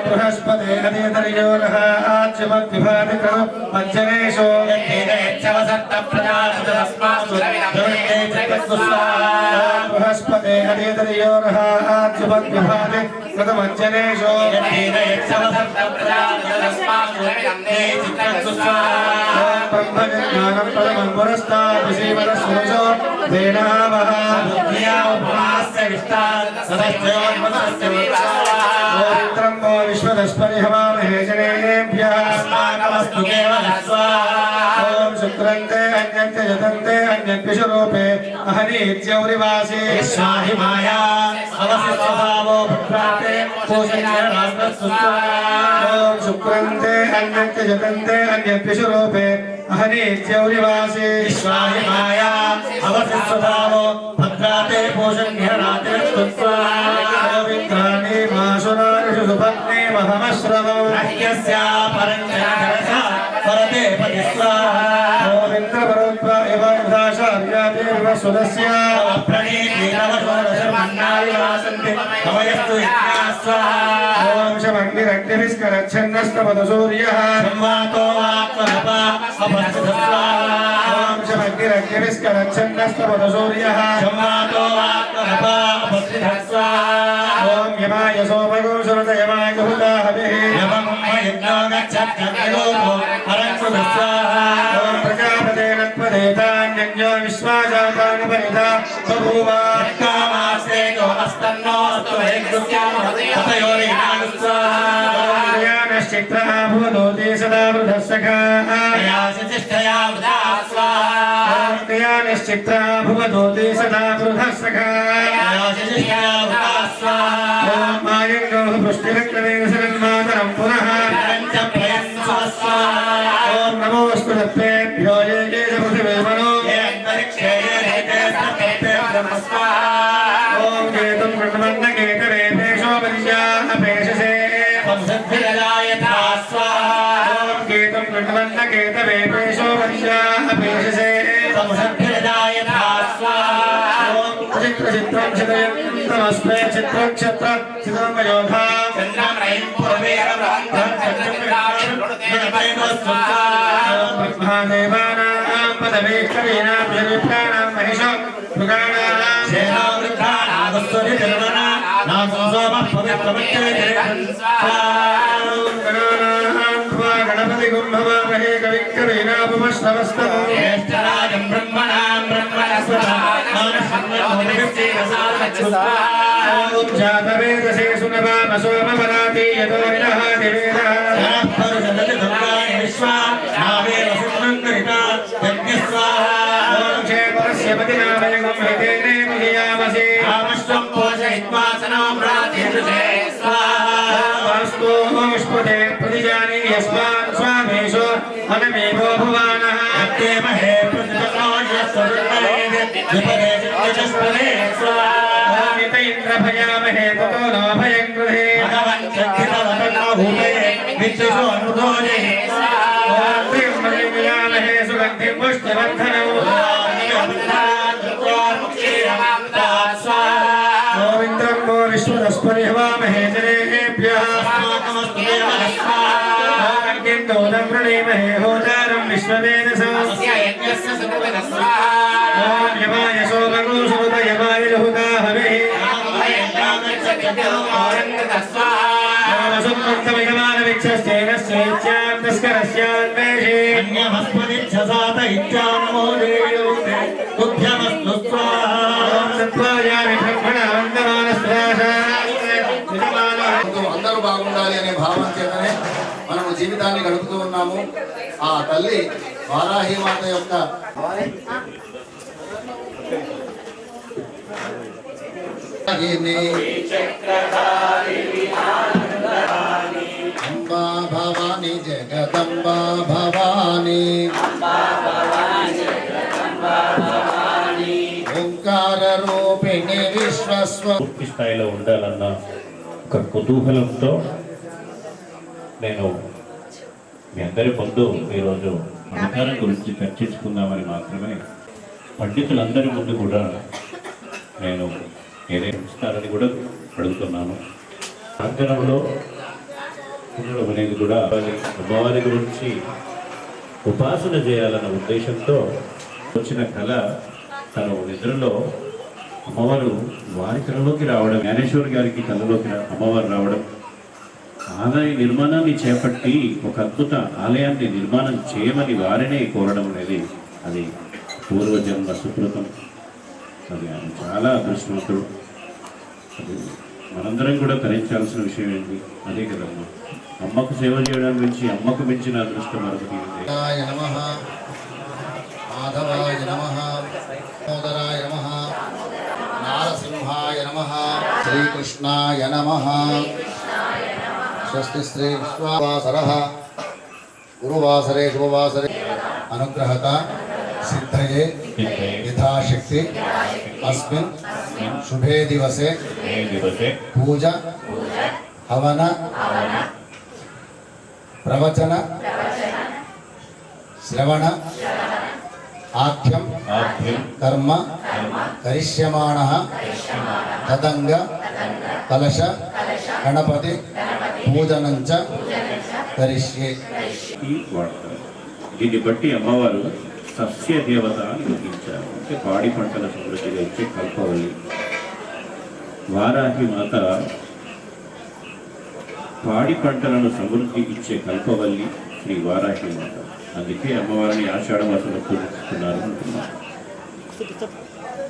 बृहस्पति अदितरियोरः आच्यमद्विभातिकरो मज्जनेशो बृहस्पति अदितरियोरः आच्यमद्विभाति कृतमज्जनेशो ब्रह्मज्ञानं परमं पुरस्ताद्विषीवरस्वरसो देनावः गोवित्रम्बो विश्वदस्परिहवामहे जनेभ्यः ॐ शुक्रन्ते अन्यन्ते यतन्ते अन्यद्विषरूपे अहनीत्यौरिवासी स्वाहि माया अवसिस्वभावो भद्राते पूजन्यराष्ट्रस्तुत्वा ॐ शुक्रन्ते अन्यन्ते यतन्ते अन्यद्विषरूपे अहनीत्यौरिवासी स्वाहि माया अवसिस्वभावो भद्राते पूजन्यराष्ट्रस्तुत्वा गोवित्राणि मासुरानिषु सुपत्नी महमश्रमो राज्ञस्या परञ्चरसा परते पतिस्वा गोविन्द्रपरोत्वा एव युधाशार्यादेव सुदस्य प्रणीतिनवशोरशर्मन्नाविवासन्ति कवयस्तु यज्ञास्वा ॐ शमग्निरग्निभिस्करच्छन्नस्तपद सूर्यः संवातो आत्मनपा अपस्थितस्वा ॐ शमग्निरग्निभिस्करच्छन्नस्तपद सूर्यः संवातो आत्मनपा अपस्थितस्वा ॐ यमाय सोमगो सुरत यमाय हुता हविः यमं यज्ञो गच्छत्यग्निलोको हरन्सुदस्वा ॐ प्रजापते नत्वदेतान्यज्ञो विश्वाजातानि परिता बभूव कामास्ते को अस्तन्नोऽस्तु वैगुस्यामहतयोरिनागुस्वा यानश्चित्रा भूतोति सदा वृधस्सखा यासिष्ठया वृधा स्वाहा यानश्चित्रा भूतोति सदा वृधस्सखा यासिष्ठया वृधा स्वाहा ॐ मायङ्गो पुष्टिरक्तमेव शरन्मातरं पुनः पञ्चभयं स्वाहा ॐ नमोऽस्तु तत्तेभ्यो ये ये पृथिवे मनो ये अन्तरिक्षे ये रेते सत्तेभ्यो ब्रह्मस्वाहा ॐ केतुं कृण्वन्न केतवे पेशोपदिशा अपेशसे संसिद्धिरजायथा स्वाहा ॐ केतुं कृण्वन्न केतवे पेशोपदिशा अपेशसे संसिद्धिरजायथा स्वाहा ॐ चित्रचित्रं चित्रयन्तमस्मे चित्रक्षत्र चित्रमयोधा चन्द्रमयं पूर्वेरवहन्तं ब्रह्मादेवानां पदवीकवीनां जनिप्राणां महिषो मृगाणां शेनावृद्धानागस्वरि जन्मना नासोमः पवित्रमच्चरे गणपति कुम्भवामहे कविकवीनापमश्रवस्तमो ज्येष्ठराजं ब्रह्मणां जातवेदसे सुनवामसोमपराति यतो विनः दिवेदः विश्वा नावेव सुमङ्गरिता यज्ञस्वाहा ॐ क्षेत्रस्य पतिनामयगं हृदेने मुदयामसि आमश्वं पोषयित्वा सनो प्रातिष्ठते स्वाहा वास्तु पुष्पते प्रतिजानि यस्मान् स्वामेषु अनमेवो भुवानः अत्ते महे प्रतिपन्नोऽयस्वरुणमेव विपदे चित्तचस्पदे स्वाहा ॐ इन्द्रभयामहे ततो नो भयं गृहे भगवञ्चक्षितवतनो भूते विद्युषो अनुदोजे महे सुगन्धिं पुष्टिवर्धनौ गोविन्द्रं वो विश्वदस्परिहवामहे जनेभ्यः अर्घ्यन्दोदं प्रणीमहे होतारं विश्ववेदसौ ॐ यमाय सोमगो सुमत यमाय लहुता हविः सुमन्तमयमानविच्छस्तेन स्वेच्छां तस्करस्यान्वेषे अन्यमस्मदिच्छसात इच्छामो देयोस्ते तुभ्यमस्तु स्वाहा सत्त्वायामि ब्रह्मणा वन्दमानस्त्राशा అందరూ బాగుండాలి అనే భావం చేతనే మనము జీవితాన్ని గడుపుతూ ఉన్నాము. ఆ తల్లి వారాహి మాత యొక్క అంబా భవాని జగదంబా భవాని ఓంకార రూపిణి విశ్వస్వ పూర్తి స్థాయిలో ఉండాలన్న ఒక కుతూహలంతో నేను మీ అందరి ముందు ఈరోజు అధికారం గురించి చర్చించుకుందామని మాత్రమే పండితులందరి ముందు కూడా నేను ఏదైనా ఇస్తారని కూడా అడుగుతున్నాను. ప్రాంగణంలో ఉండడం అనేది కూడా అమ్మవారి గురించి ఉపాసన చేయాలన్న ఉద్దేశంతో వచ్చిన కళ తను నిద్రలో అమ్మవారు వారి కళలోకి రావడం, జ్ఞానేశ్వరి గారికి కళలోకి అమ్మవారు రావడం, ఆలయ నిర్మాణాన్ని చేపట్టి ఒక అద్భుత ఆలయాన్ని నిర్మాణం చేయమని వారినే కోరడం అనేది అది పూర్వజన్మ సుకృతం. అది ఆయన చాలా అదృష్టవంతుడు. అది మనందరం కూడా తరించాల్సిన విషయం ఏంటి? అదే కదమ్మా, అమ్మకు సేవ చేయడం గురించి అమ్మకు మించిన అదృష్టం మరొకటి ఉంది. నమః మాధవాయ నమః మోదరాయ నమః నారసింహాయ నమః శ్రీకృష్ణాయ నమః. స్వస్తి శ్రీ విశ్వాసరః గురువాసరే శుభవాసరే అనుగ్రహత సిద్ధయే యథాశక్తి అస్మిన్ శుభే దివసే పూజ హవన ప్రవచన శ్రవణ ఆఖ్యం కర్మ కరిష్యమాణః తదంగ కలశ గణపతి పూజనంచ కరిష్యే. ఈ వాడతారు. దీన్ని బట్టి అమ్మవారు సస్య దేవత అని గుర్తించారు. అంటే పాడి పంటల సమృద్ధిగా ఇచ్చే కల్పవల్లి. వారాహి మాత పాడి పంటలను సమృద్ధి ఇచ్చే కల్పవల్లి శ్రీ వారాహి మాత. అందుకే అమ్మవారిని ఆషాఢ మాసంలో పూజిస్తున్నారు అంటున్నారు.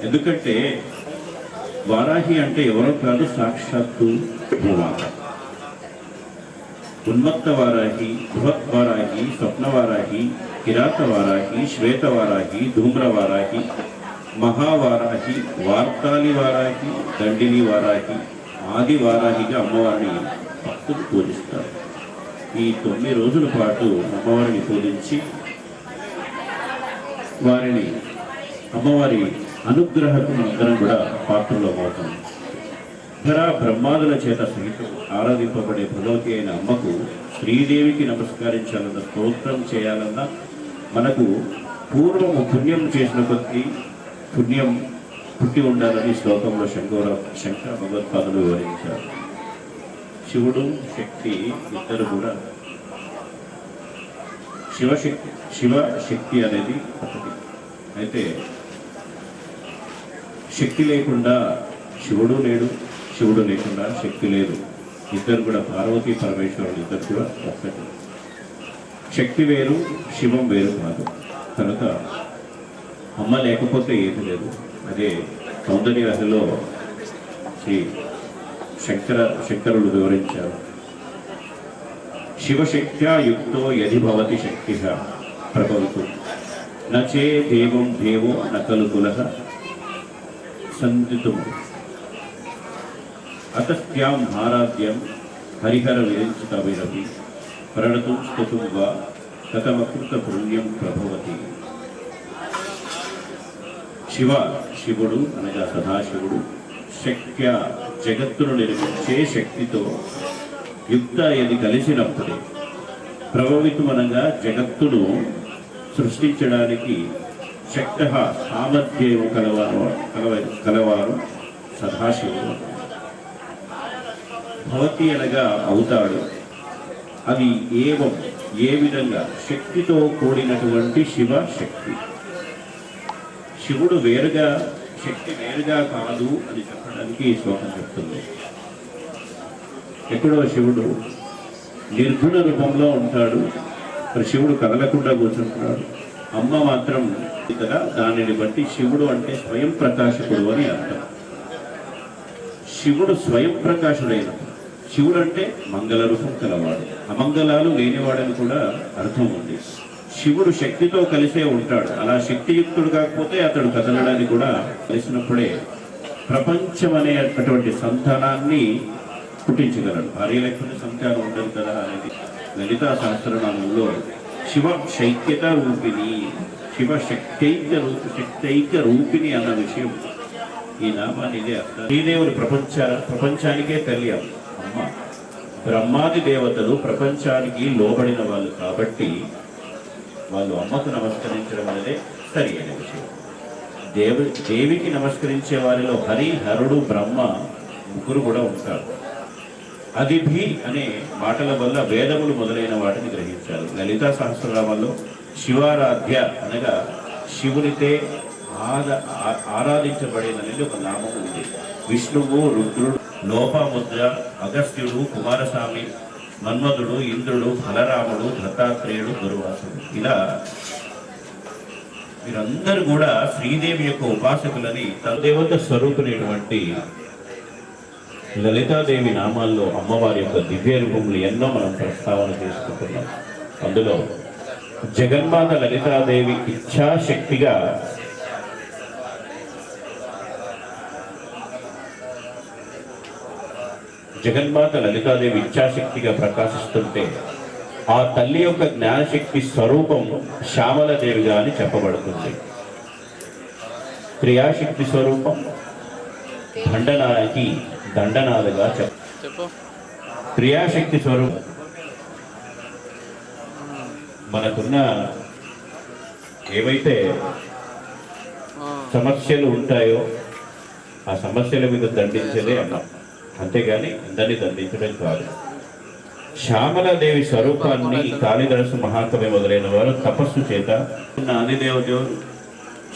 ఎందుకంటే వారాహి అంటే ఎవరో కాదు, సాక్షాత్తు భూమాత. ఉన్మత్త వారాహి, బృహత్ వారాహి, స్వప్న వారాహి, కిరాత వారాహి, శ్వేత వారాహి, ధూమ్ర వారాహి, మహావారాహి, వార్తాలి వారాహి, దండిని వారాహి, ఆది వారాహిగా అమ్మవారిని భక్తులు పూజిస్తారు. ఈ 9 రోజుల పాటు అమ్మవారిని పూజించి వారిని అమ్మవారి అనుగ్రహకు అందరం కూడా పాత్రలో అవుతాం. ఇతర బ్రహ్మాదుల చేత సహితం ఆరాధింపబడే భగవతి అయిన అమ్మకు శ్రీదేవికి నమస్కరించాలన్న, స్తోత్రం చేయాలన్నా మనకు పూర్వము పుణ్యం చేసిన కొద్దీ పుణ్యం పుట్టి ఉండాలని శ్లోకంలో శంకర భగవత్పాదులు వివరించారు. శివుడు శక్తి ఇద్దరు కూడా శివశక్తి అనేది ఒకటి. అయితే శక్తి లేకుండా శివుడు లేడు, శివుడు లేకుండా శక్తి లేదు. ఇద్దరు కూడా పార్వతీ పరమేశ్వరుడు ఇద్దరు కూడా ఒక్కటి. శక్తి వేరు, శివం వేరు కాదు. కనుక అమ్మ లేకపోతే ఏది లేదు. అదే సౌందర్యలో శ్రీ శంకరుడు వివరించారు. శివశక్త్యా యుక్తో యది భవతి శక్తిః ప్రభవితు నచే దేవం దేవో నకలు కులః సందితుం అతస్త్యాం ఆరాధ్యం హరిహర విరించితవిరపి ప్రణతు స్తుతుం వా కథమకృత పుణ్యం ప్రభవతి. శివుడు అనగా సదాశివుడు శక్త్య జగత్తును నిర్మించే శక్తితో యుక్త ఇది కలిసినప్పుడే ప్రభవితమనగా జగత్తును సృష్టించడానికి శక్త సామర్థ్యం కలవారు సదాశివుడు. భవతి అనగా అవుతాడు. అది ఏ విధంగా శక్తితో కూడినటువంటి శివ శక్తి. శివుడు వేరుగా, శక్తి వేరుగా కాదు అని చెప్పడానికి ఈ శ్లోకం చెప్తుంది. ఎక్కడో శివుడు నిర్గుణ రూపంలో ఉంటాడు, మరి శివుడు కదలకుండా కూర్చుంటున్నాడు. అమ్మ మాత్రం ఇక్కడ దానిని బట్టి శివుడు అంటే స్వయం ప్రకాశకుడు అని అర్థం. శివుడు స్వయం ప్రకాశుడైన శివుడు అంటే మంగళ రూపం కలవాడు, అమంగళాలు లేనివాడని కూడా అర్థం ఉంది. శివుడు శక్తితో కలిసే ఉంటాడు. అలా శక్తియుక్తుడు కాకపోతే అతడు కదలడానికి కూడా కలిసినప్పుడే ప్రపంచం అనేటువంటి సంతానాన్ని పుట్టించగలడు. భార్య లేకపోతే సంతానం ఉండదు కదా అనేది లలితా సహస్రనామంలో శివ శైక్యత రూపిణి, శివ శక్తైక రూపిణి అన్న విషయం ఈ నామాన్ని ఇదే అర్థం. శ్రీదేవుడు ప్రపంచానికే తల్లి అమ్మ. బ్రహ్మాది దేవతలు ప్రపంచానికి లోబడిన వాళ్ళు కాబట్టి వాళ్ళు అమ్మకు నమస్కరించడం అనేది సరి అయిన విషయం. దేవికి నమస్కరించే వారిలో హరి, హరుడు, బ్రహ్మ ముగ్గురు కూడా ఉంటారు. అదిభి అనే మాటల వల్ల వేదములు మొదలైన వాటిని గ్రహించారు. లలితా సహస్రనామాల్లో శివారాధ్య అనగా శివునితే ఆరాధించబడేదనేది ఒక నామం ఉంది. విష్ణువు, రుద్రుడు, లోపముద్ర, అగస్త్యుడు, కుమారస్వామి, మన్మధుడు, ఇంద్రుడు, బలరాముడు, దత్తాత్రేయుడు, దుర్వాసుడు, ఇలా వీరందరూ కూడా శ్రీదేవి యొక్క ఉపాసకులని తదేవత స్వరూపునటువంటి లలితాదేవి నామాల్లో అమ్మవారి యొక్క దివ్య రూపములు ఎన్నో మనం ప్రస్తావన చేసుకుంటున్నాం. అందులో జగన్మాత లలితాదేవి ఇచ్ఛాశక్తిగా ప్రకాశిస్తుంటే ఆ తల్లి యొక్క జ్ఞానశక్తి స్వరూపం శ్యామలదేవిగా అని చెప్పబడుతుంది. క్రియాశక్తి స్వరూపం దండనాయకి దండనాలుగా చెప్పు. క్రియాశక్తి స్వరూపం మనకున్న ఏవైతే సమస్యలు ఉంటాయో ఆ సమస్యల మీద దండించేదే అన్నాం, అంతేగాని అందరినీ దండించడం కాదు. శ్యామలాదేవి స్వరూపాన్ని కాళిదాసు మహాకవి మొదలైన వారు తపస్సు చేత ఆదిదేవదేవుడు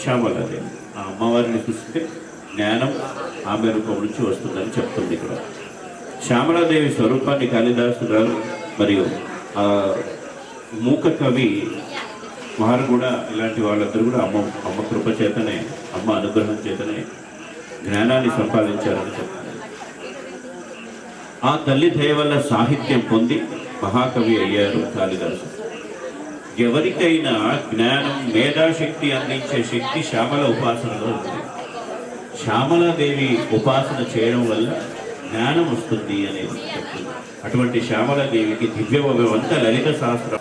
శ్యామలాదేవి ఆ అమ్మవారిని చూస్తే జ్ఞానం ఆమె రూపం నుంచి వస్తుందని చెప్తుంది. ఇక్కడ శ్యామలాదేవి స్వరూపాన్ని కాళిదాసు గారు మరియు మూక కవి వారు కూడా ఇలాంటి వాళ్ళందరూ కూడా అమ్మ కృప చేతనే, అమ్మ అనుగ్రహం చేతనే జ్ఞానాన్ని సంపాదించారని చెప్తారు. ఆ తల్లి దయ వల్ల సాహిత్యం పొంది మహాకవి అయ్యారు కాళిదాసు. ఎవరికైనా జ్ఞానం, మేధాశక్తి అందించే శక్తి శ్యామల ఉపాసనలో ఉంది. శ్యామలాదేవి ఉపాసన చేయడం వల్ల జ్ఞానం వస్తుంది అనేది చెప్తుంది. అటువంటి శ్యామలాదేవికి దివ్యవంత లలిత శాస్త్రం.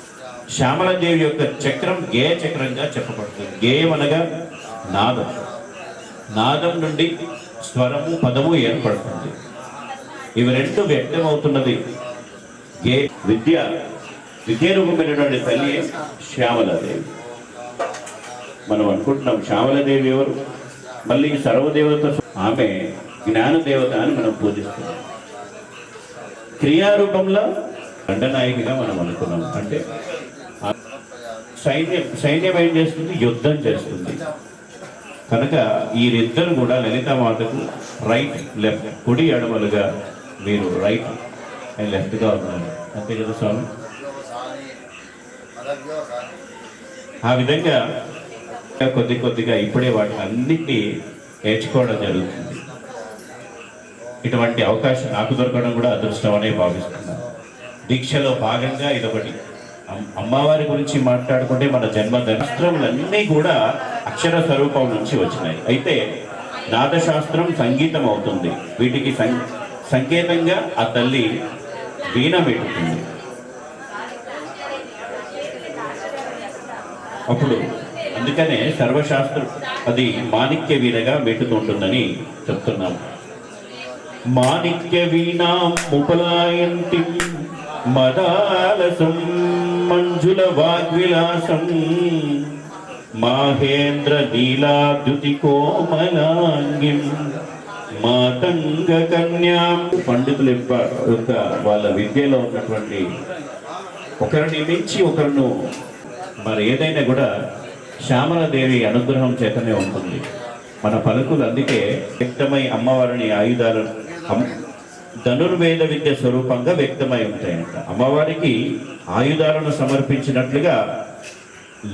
శ్యామలాదేవి యొక్క చక్రం గేయ చక్రంగా చెప్పబడుతుంది. గేయం అనగా నాదం. నాదం నుండి స్వరము, పదము ఏర్పడుతుంది. ఇవి రెండు వ్యక్తమవుతున్నది విద్య రూపమైనటువంటి తల్లి శ్యామలాదేవి. మనం అనుకుంటున్నాం శ్యామలాదేవి ఎవరు? మళ్ళీ సర్వదేవత ఆమె జ్ఞానదేవత అని మనం పూజిస్తున్నాం. క్రియారూపంలో దండనాయకిగా మనం అనుకున్నాం. అంటే సైన్యం ఏం చేస్తుంది? యుద్ధం చేస్తుంది. కనుక వీరిద్దరు కూడా లలితామాతకు రైట్ లెఫ్ట్, కుడి ఎడమలుగా మీరు రైట్ అండ్ లెఫ్ట్గా ఉన్నారు. అంతే కదా స్వామి? ఆ విధంగా కొద్దిగా ఇప్పుడే వాటిని అన్నింటినీ నేర్చుకోవడం జరుగుతుంది. ఇటువంటి అవకాశం నాకు దొరకడం కూడా అదృష్టం అనే భావిస్తున్నాను. దీక్షలో భాగంగా ఇదొకటి. అమ్మవారి గురించి మాట్లాడుకుంటే మన జన్మశాస్త్రములన్నీ కూడా అక్షర స్వరూపం నుంచి వచ్చినాయి. అయితే నాదశాస్త్రం సంగీతం అవుతుంది. వీటికి సంకేతంగా ఆ తల్లి వీణ పెట్టుతుంది. అప్పుడు అందుకనే సర్వశాస్త్రం అది మాణిక్య వీణగా మెట్టుతుంటుందని చెప్తున్నాము. మాణిక్య వీణాం ఉపలాయంతి మదాలసం మంజుల వాగ్విలాసం మాహేంద్ర నీలాద్యుతి కోమలాంగిం మాతంగ కన్యాం. పండితుల యొక్క వాళ్ళ విద్యలో ఉన్నటువంటి ఒకరిని మించి ఒకరిను మరి ఏదైనా కూడా శ్యామలాదేవి అనుగ్రహం చేతనే ఉంటుంది. మన పలుకులు అందుకే వ్యక్తమై అమ్మవారిని ఆయుధాలు ధనుర్వేద విద్య స్వరూపంగా వ్యక్తమై ఉంటాయంట. అమ్మవారికి ఆయుధాలను సమర్పించినట్లుగా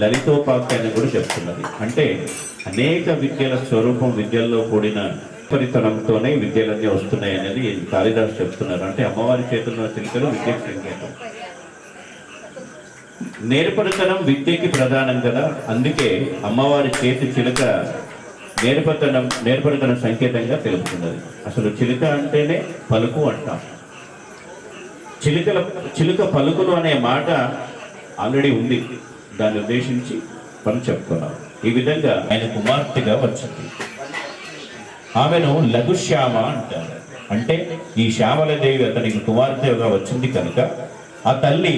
లలితోపాఖ్యాన్ని కూడా చెప్తున్నది. అంటే అనేక విద్యల స్వరూపం, విద్యల్లో కూడిన పరితనంతోనే విద్యలన్నీ వస్తున్నాయి అనేది కాళిదాసు చెప్తున్నారు. అంటే అమ్మవారి చేతుల్లో చిలుకలు విద్యకు సంకేతం. నేర్పరితనం విద్యకి ప్రధానం కదా. అందుకే అమ్మవారి చేతి చిలుక నేర్పరితనం సంకేతంగా తెలుపుతున్నది. అసలు చిలుక అంటేనే పలుకు అంటాం. చిలుక పలుకులు అనే మాట ఆల్రెడీ ఉంది. దాన్ని ఉద్దేశించి మనం చెప్పుకున్నాం. ఈ విధంగా ఆయన కుమార్తెగా వచ్చింది. ఆమెను లఘుశ్యామ అంటారు. అంటే ఈ శ్యామలదేవి అతనికి కుమార్తెగా వచ్చింది కనుక ఆ తల్లి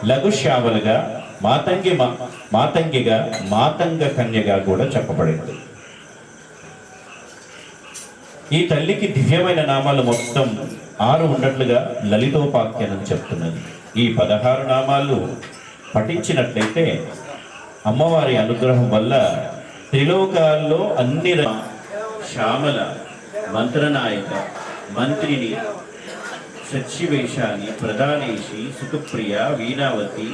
లఘుశ్యామలుగా మాతంగిగా మాతంగ కన్యగా కూడా చెప్పబడింది. ఈ తల్లికి దివ్యమైన నామాలు మొత్తం 6 ఉన్నట్లుగా లలితోపాఖ్యానం చెప్తున్నది. ఈ 16 నామాలు పఠించినట్లయితే అమ్మవారి అనుగ్రహం వల్ల త్రిలోకాల్లో అన్ని శ్యామల, మంత్రనాయక, మంత్రిని, సచ్చివేశాని, ప్రధానేశి, సుఖప్రియ, వీణావతి,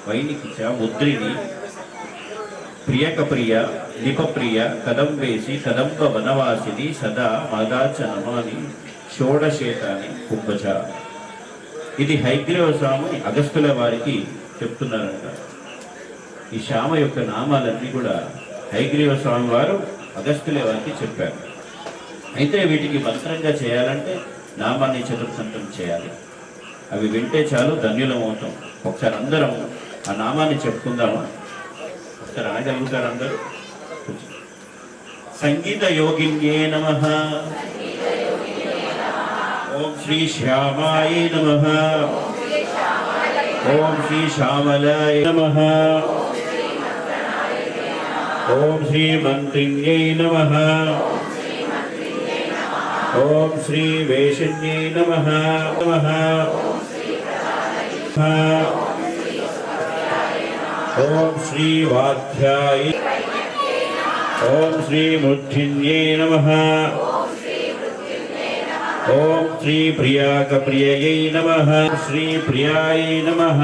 వైనికిచ, ముద్రిని, ప్రియకప్రియ, నిపప్రియ, కదంబేసి, కదంబ వనవాసిని, సదా మదాచ నమాని, షోడశేతాని, కుంభజ. ఇది హయగ్రీవ స్వామి అగస్త్యుల వారికి చెప్తున్నారంట. ఈ శ్యామ యొక్క నామాలన్నీ కూడా హయగ్రీవ స్వామి వారు అగస్త్యుల వారికి చెప్పారు. అయితే వీటికి మంత్రంగా చేయాలంటే నామాన్ని చతుర్థంతం చేయాలి. అవి వింటే చాలు, ధన్యులం అవుతాం. ఒకసారి అందరం ఆ నామాన్ని చెప్పుకుందామా? ఒకసారి అనగలుగుతారు అందరూ? సంగీత యోగిన్యే నమః. ఓం శ్రీ శ్యామాయ నమః. ఓం శ్రీ శ్యామలాయ నమః. ఓం శ్రీ మంత్రిణ్యై నమః. ఓం శ్రీ వేషన్యై నమః. ఓం శ్రీ వాద్యాయ. ఓం శ్రీ ముఠిన్యై నమః. ఓం శ్రీ ప్రియాకప్రియై నమః. శ్రీ ప్రియాయ నమః.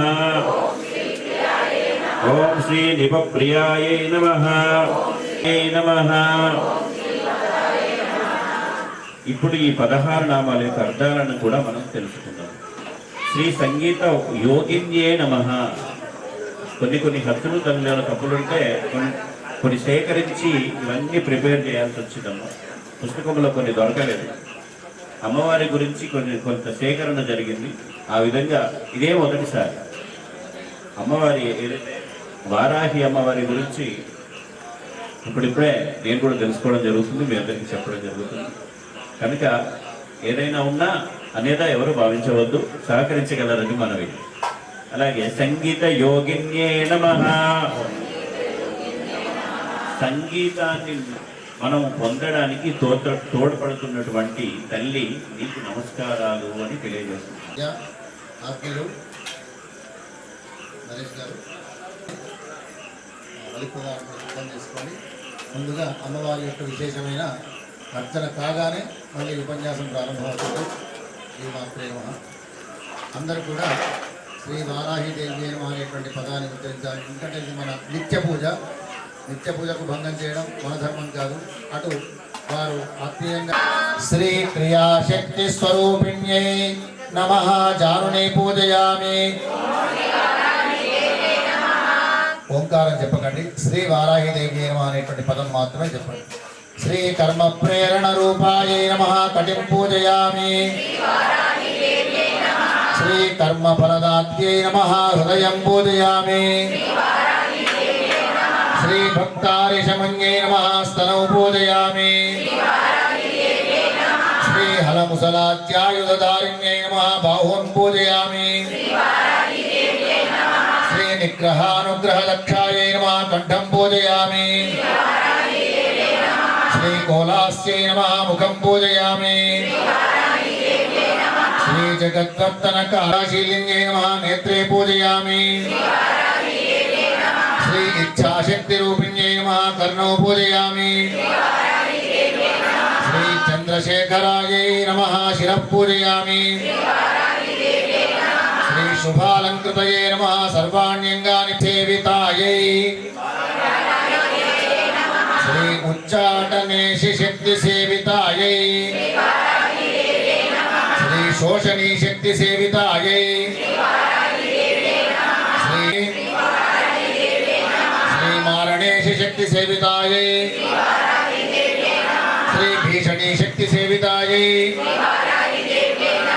ఓం శ్రీ నిపప్రియాయ నమః. నమః. ఇప్పుడు ఈ 16 నామాల యొక్క అర్థాలను కూడా మనం తెలుసుకుందాం. శ్రీ సంగీత యోగిన్యే నమః. కొన్ని హద్దులు తల్లిన తప్పులుంటే కొన్ని సేకరించి ఇవన్నీ ప్రిపేర్ చేయాల్సి వచ్చిందమ్మా. పుస్తకంలో కొన్ని దొరకలేదు. అమ్మవారి గురించి కొంత సేకరణ జరిగింది. ఆ విధంగా ఇదే మొదటిసారి అమ్మవారి ఏదైతే వారాహి అమ్మవారి గురించి ఇప్పుడిప్పుడే నేను కూడా తెలుసుకోవడం జరుగుతుంది, మీ అందరికీ చెప్పడం జరుగుతుంది. కనుక ఏదైనా ఉన్నా అనేదా ఎవరు భావించవద్దు, సహకరించగలరని మనవి. అలాగే సంగీత యోగిన్యే నమః. సంగీతాన్ని మనం పొందడానికి తోడ్పడుతున్నటువంటి తల్లి నీకు నమస్కారాలు అని తెలియజేస్తుంది. ఆత్మీయులు నరేష్ గారు సిద్ధం చేసుకొని ముందుగా అమ్మవారి యొక్క విశేషమైన అర్చన కాగానే మళ్ళీ ఉపన్యాసం ప్రారంభమవుతుంది. శ్రీ మాత్రే నమః. అందరూ కూడా శ్రీ వారాహిదేవి అనేటువంటి పదాన్ని ఉచ్చరించాలి. ఎందుకంటే ఇది మన నిత్య పూజకు భంగం చేయడం మన ధర్మం కాదు. అటు వారు ఆత్మీయంగా శ్రీ క్రియాశక్తి స్వరూపిణ్యై నమః జానునే పూజయామి. ఓంకారం చెప్పకండి, శ్రీ వారాహిదేవి నమః అనేటువంటి పదం మాత్రమే చెప్పండి. శ్రీ కర్మ ప్రేరణ రూపాయ నమః కటిం పూజయామి. శ్రీ కర్మ ఫలదాత్యై నమః హృదయం పూజయామి. శ్రీ భక్తారిషమన్యై నమః స్తనౌ పూజయామి. శ్రీ హలముసలాధ్యాయుధారిణ్యై నమః బాహూన్ పూజయామి. శ్రీ నిగ్రహానుగ్రహదక్షాయై నమః కంఠం పూజయామి. శ్రీ కోలాస్యై నమః ముఖం పూజయామి. శ్రీ జగద్వర్తనకాశీలింగై నమః నేత్రే పూజయామి. శ్రీ ఇచ్ఛాశక్తి రూపిణ్యై నమః కర్ణౌ పూజయామి. శ్రీ చంద్రశేఖరాయై నమః శిరః పూజయామి. శ్రీ శుభాలంకృతయే నమః సర్వాణ్యంగాని సేవితాయై. శ్రీ ఉచ్చాటనేశి శక్తి సేవితాయై. శ్రీ శోషణీ శక్తి సేవితాయై. శ్రీ మారణేశి శక్తి సేవితాయై. శ్రీ భీషణీ శక్తి సేవితాయై.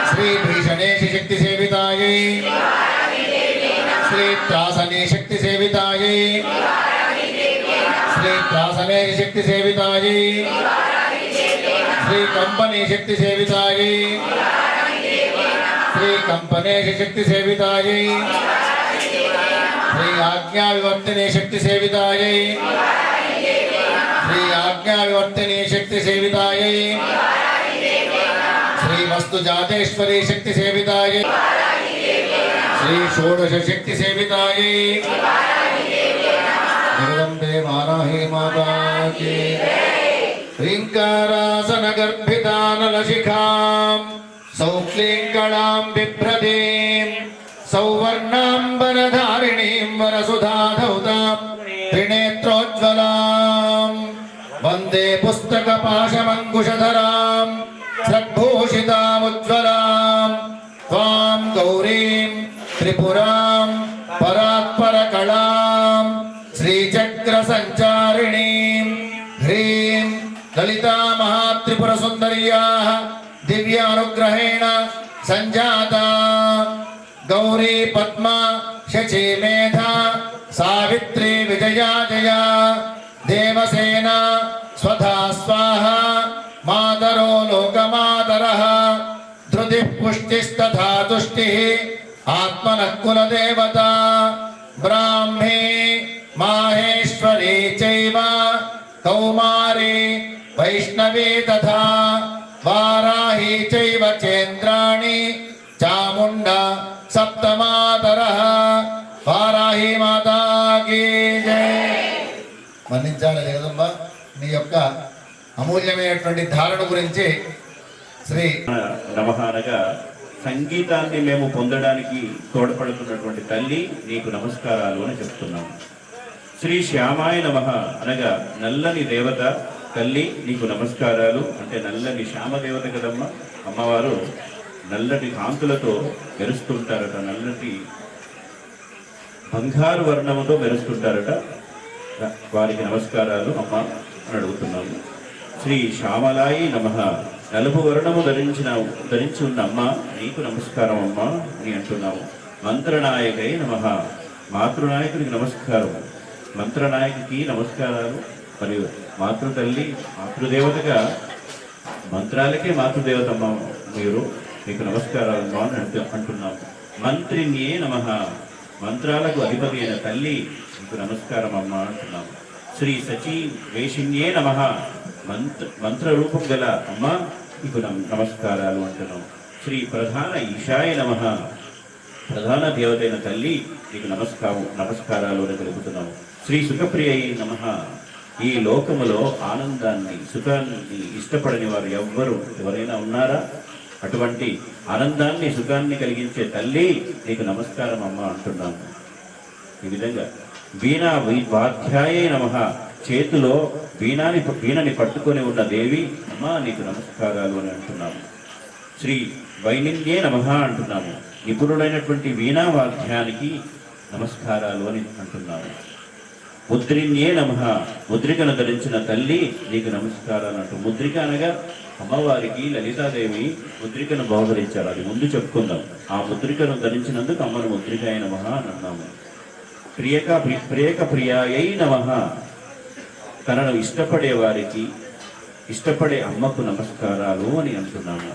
శ్రీ భీషణేశి శక్తి సేవితాయై. శ్రీ త్రాసనీ శక్తి సేవితాయై. శ్రీ త్రాసనేశి శక్తి సేవితాయై. శ్రీ శ్రీ కంపనీ శక్తి సేవితాయై శ్రీ కంపనేశ శక్తి సేవితాయై శ్రీ ఆజ్ఞా వివర్తిని శక్తి సేవితాయై శ్రీ ఆజ్ఞా వివర్తిని శక్తి సేవితాయై శ్రీ వస్తు జాతేశ్వరి శక్తి సేవితాయై శ్రీ షోడశ శక్తి సేవితాయై జగదంబే వారాహి మాతా కీ హ్రీంకారాసన గర్భితానల శిఖాం సౌక్లీంకళాం బిభ్రతీం సౌవర్ణాంబరధారిణీం వరసుధాధౌతాం త్రినేత్రోజ్వలాం వందే పుస్తకపాశమంకుశధరాం సద్భూషితాముజ్వలాం త్వాం గౌరీం త్రిపురాం పరాత్పరకళాం శ్రీచక్రసంచారిణీం హ్రీం లలితా మహాత్రిపురసుందర్యాः దివ్యానుగ్రహేణ సంజాతా గౌరీ పద్మా శచీ మేధా సావిత్రి విజయా జయా దేవసేనా స్వధా స్వాహా మాతరో లోకమాతరః ధృతిః పుష్టిస్తథా తుష్టిః ఆత్మనః కులదేవతా బ్రాహ్మీ మాహేశ్వరీ చైవ కౌమారీ వైష్ణవీ తథా వారాహి చైవ చేంద్రాణి చాముండా సప్తమాతరః వారాహి మాతా కీ జై. మన్నించాలి జగదంబ, మీ యొక్క అమూల్యమైనటువంటి ధారణ గురించి శ్రీ నమః అనగా సంగీతాన్ని మేము పొందడానికి తోడ్పడుతున్నటువంటి తల్లి నీకు నమస్కారాలు అని చెప్తున్నాము. శ్రీ శ్యామాయ నమః అనగా నల్లని దేవత తల్లి నీకు నమస్కారాలు అంటే నల్లని శ్యామదేవత కదమ్మా. అమ్మవారు నల్లటి కాంతులతో మెరుస్తుంటారట, నల్లటి బంగారు వర్ణముతో మెరుస్తుంటారట. వారికి నమస్కారాలు అమ్మ అని అడుగుతున్నాము. శ్రీ శ్యామలాయి నమః నలుపు వర్ణము ధరించి ఉన్న అమ్మ నీకు నమస్కారం అమ్మ అని అంటున్నాము. మంత్రనాయకై నమః మాతృనాయకునికి నమస్కారం, మంత్రనాయకుకి నమస్కారాలు. మరియు మాతృతల్లి మాతృదేవతగా మంత్రాలకే మాతృదేవతమ్మ మీరు, మీకు నమస్కారాలు అని అంటున్నాము. మంత్రిన్యే నమః మంత్రాలకు అధిపతి అయిన తల్లి మీకు నమస్కారం అమ్మ అంటున్నాము. శ్రీ సచీ వేషిన్యే నమః మంత్రరూపం గల అమ్మ మీకు నమస్కారాలు అంటున్నాము. శ్రీ ప్రధాన ఈశాయ నమః ప్రధాన దేవతైన తల్లి మీకు నమస్కారాలు అని తెలుపుతున్నాము. శ్రీ సుఖప్రియై నమః ఈ లోకములో ఆనందాన్ని సుఖాన్ని ఇష్టపడని వారు ఎవరైనా ఉన్నారా? అటువంటి ఆనందాన్ని సుఖాన్ని కలిగించే తల్లి నీకు నమస్కారం అమ్మ అంటున్నాము. ఈ విధంగా వీణా వాధ్యాయే నమః చేతిలో వీణని పట్టుకొని ఉన్న దేవి అమ్మ నీకు నమస్కారాలు అని అంటున్నాము. శ్రీ వైనిన్యే నమః అంటున్నాము. నిపుణుడైనటువంటి వీణా వాద్యానికి నమస్కారాలు అని అంటున్నాము. ముద్రిన్యే నమః ముద్రికను ధరించిన తల్లి నీకు నమస్కారాలు అంటూ. ముద్రిక అనగా అమ్మవారికి లలితాదేవి ముద్రికను బహుకరించారు, అది ముందు చెప్పుకుందాం. ఆ ముద్రికను ధరించినందుకు అమ్మను ముద్రికాయ నమః అని అన్నాము. ప్రియక ప్రియాయై నమః తనను ఇష్టపడే వారికి ఇష్టపడే అమ్మకు నమస్కారాలు అని అంటున్నాము.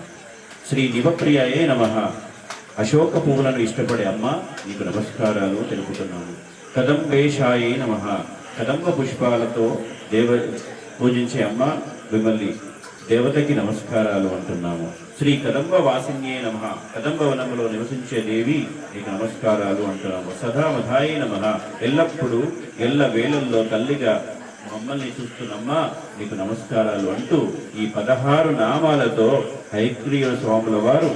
శ్రీ నివప్రియాయై నమః అశోక పువ్వులను ఇష్టపడే అమ్మ నీకు నమస్కారాలు తెలుపుతున్నాము. కదంబేశాయై నమః కదంబ పుష్పాలతో పూజించే అమ్మ మిమ్మల్ని దేవతకి నమస్కారాలు అంటున్నాము. శ్రీ కదంబ వాసిన్యే నమః కదంబ వనములో నివసించే దేవి నీకు నమస్కారాలు అంటున్నాము. సదామధాయే నమః ఎల్లప్పుడూ ఎల్ల వేళల్లో తల్లిగా మమ్మల్ని చూస్తున్నమ్మ నీకు నమస్కారాలు అంటూ ఈ 16 నామాలతో హయగ్రీవ స్వాముల వారు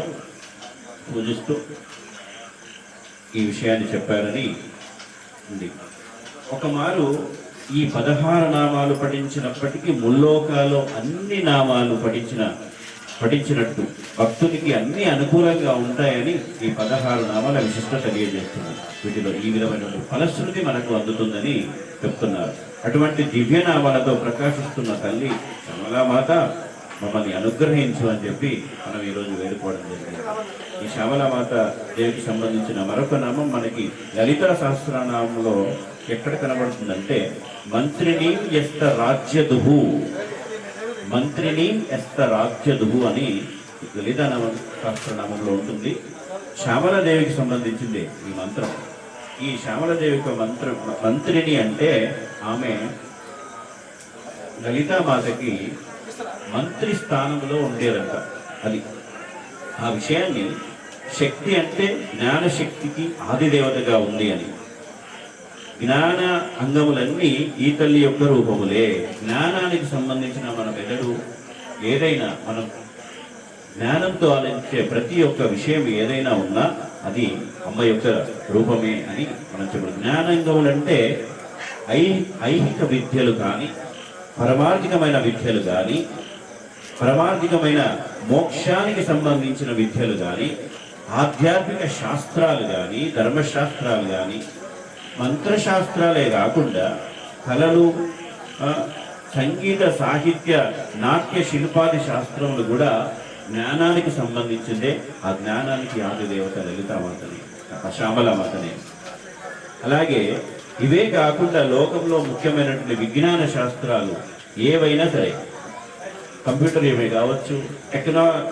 పూజిస్తూ ఈ విషయాన్ని చెప్పారని ఉంది. ఒకమారు ఈ 16 నామాలు పఠించినప్పటికీ ముల్లోకాలో అన్ని నామాలు పఠించినట్టు భక్తునికి అన్ని అనుకూలంగా ఉంటాయని ఈ 16 నామాల విశిష్టత తెలియజేస్తున్నారు. వీటిలో ఈ విధమైన ఫలశ్రుతి మనకు అందుతుందని చెప్తున్నారు. అటువంటి దివ్యనామాలతో ప్రకాశిస్తున్న తల్లి శ్యామలామాత మమ్మల్ని అనుగ్రహించు అని చెప్పి మనం ఈరోజు వేడుకోవడం జరిగింది. ఈ శ్యామలామాత దేవికి సంబంధించిన మరొక నామం మనకి లలితా సహస్రనామంలో ఎక్కడ కనబడుతుందంటే మంత్రిని యస్త రాజ్యదుహు మంత్రిని ఎస్త రాజ్యదుహు అని లలితా సహస్రనామంలో ఉంటుంది. శ్యామలాదేవికి సంబంధించింది ఈ మంత్రం. ఈ శ్యామలాదేవి యొక్క మంత్రిని అంటే ఆమె లలితామాతకి మంత్రి స్థానంలో ఉండేదంట. అది ఆ విషయాన్ని శక్తి అంటే జ్ఞానశక్తికి ఆదిదేవతగా ఉంది అని. జ్ఞాన అంగములన్నీ ఈ తల్లి యొక్క రూపములే. జ్ఞానానికి సంబంధించిన మన మెదడు ఏదైనా మనం జ్ఞానంతో ఆలోచించే ప్రతి ఒక్క విషయం ఏదైనా ఉన్నా అది అమ్మ యొక్క రూపమే అని మనం చెప్పాలి. జ్ఞానాంగములంటే ఐహిక విద్యలు కానీ, పరమార్థికమైన విద్యలు కానీ, పరమార్థికమైన మోక్షానికి సంబంధించిన విద్యలు కానీ, ఆధ్యాత్మిక శాస్త్రాలు కానీ, ధర్మశాస్త్రాలు కానీ, మంత్రశాస్త్రాలే కాకుండా కళలు, సంగీత, సాహిత్య, నాట్య, శిల్పాది శాస్త్రములు కూడా జ్ఞానానికి సంబంధించిందే. ఆ జ్ఞానానికి ఆదిదేవత లలితామాతనే, శ్యామలామాతనే. అలాగే ఇవే కాకుండా లోకంలో ముఖ్యమైనటువంటి విజ్ఞాన శాస్త్రాలు ఏవైనా సరే, కంప్యూటర్ ఏమై కావచ్చు,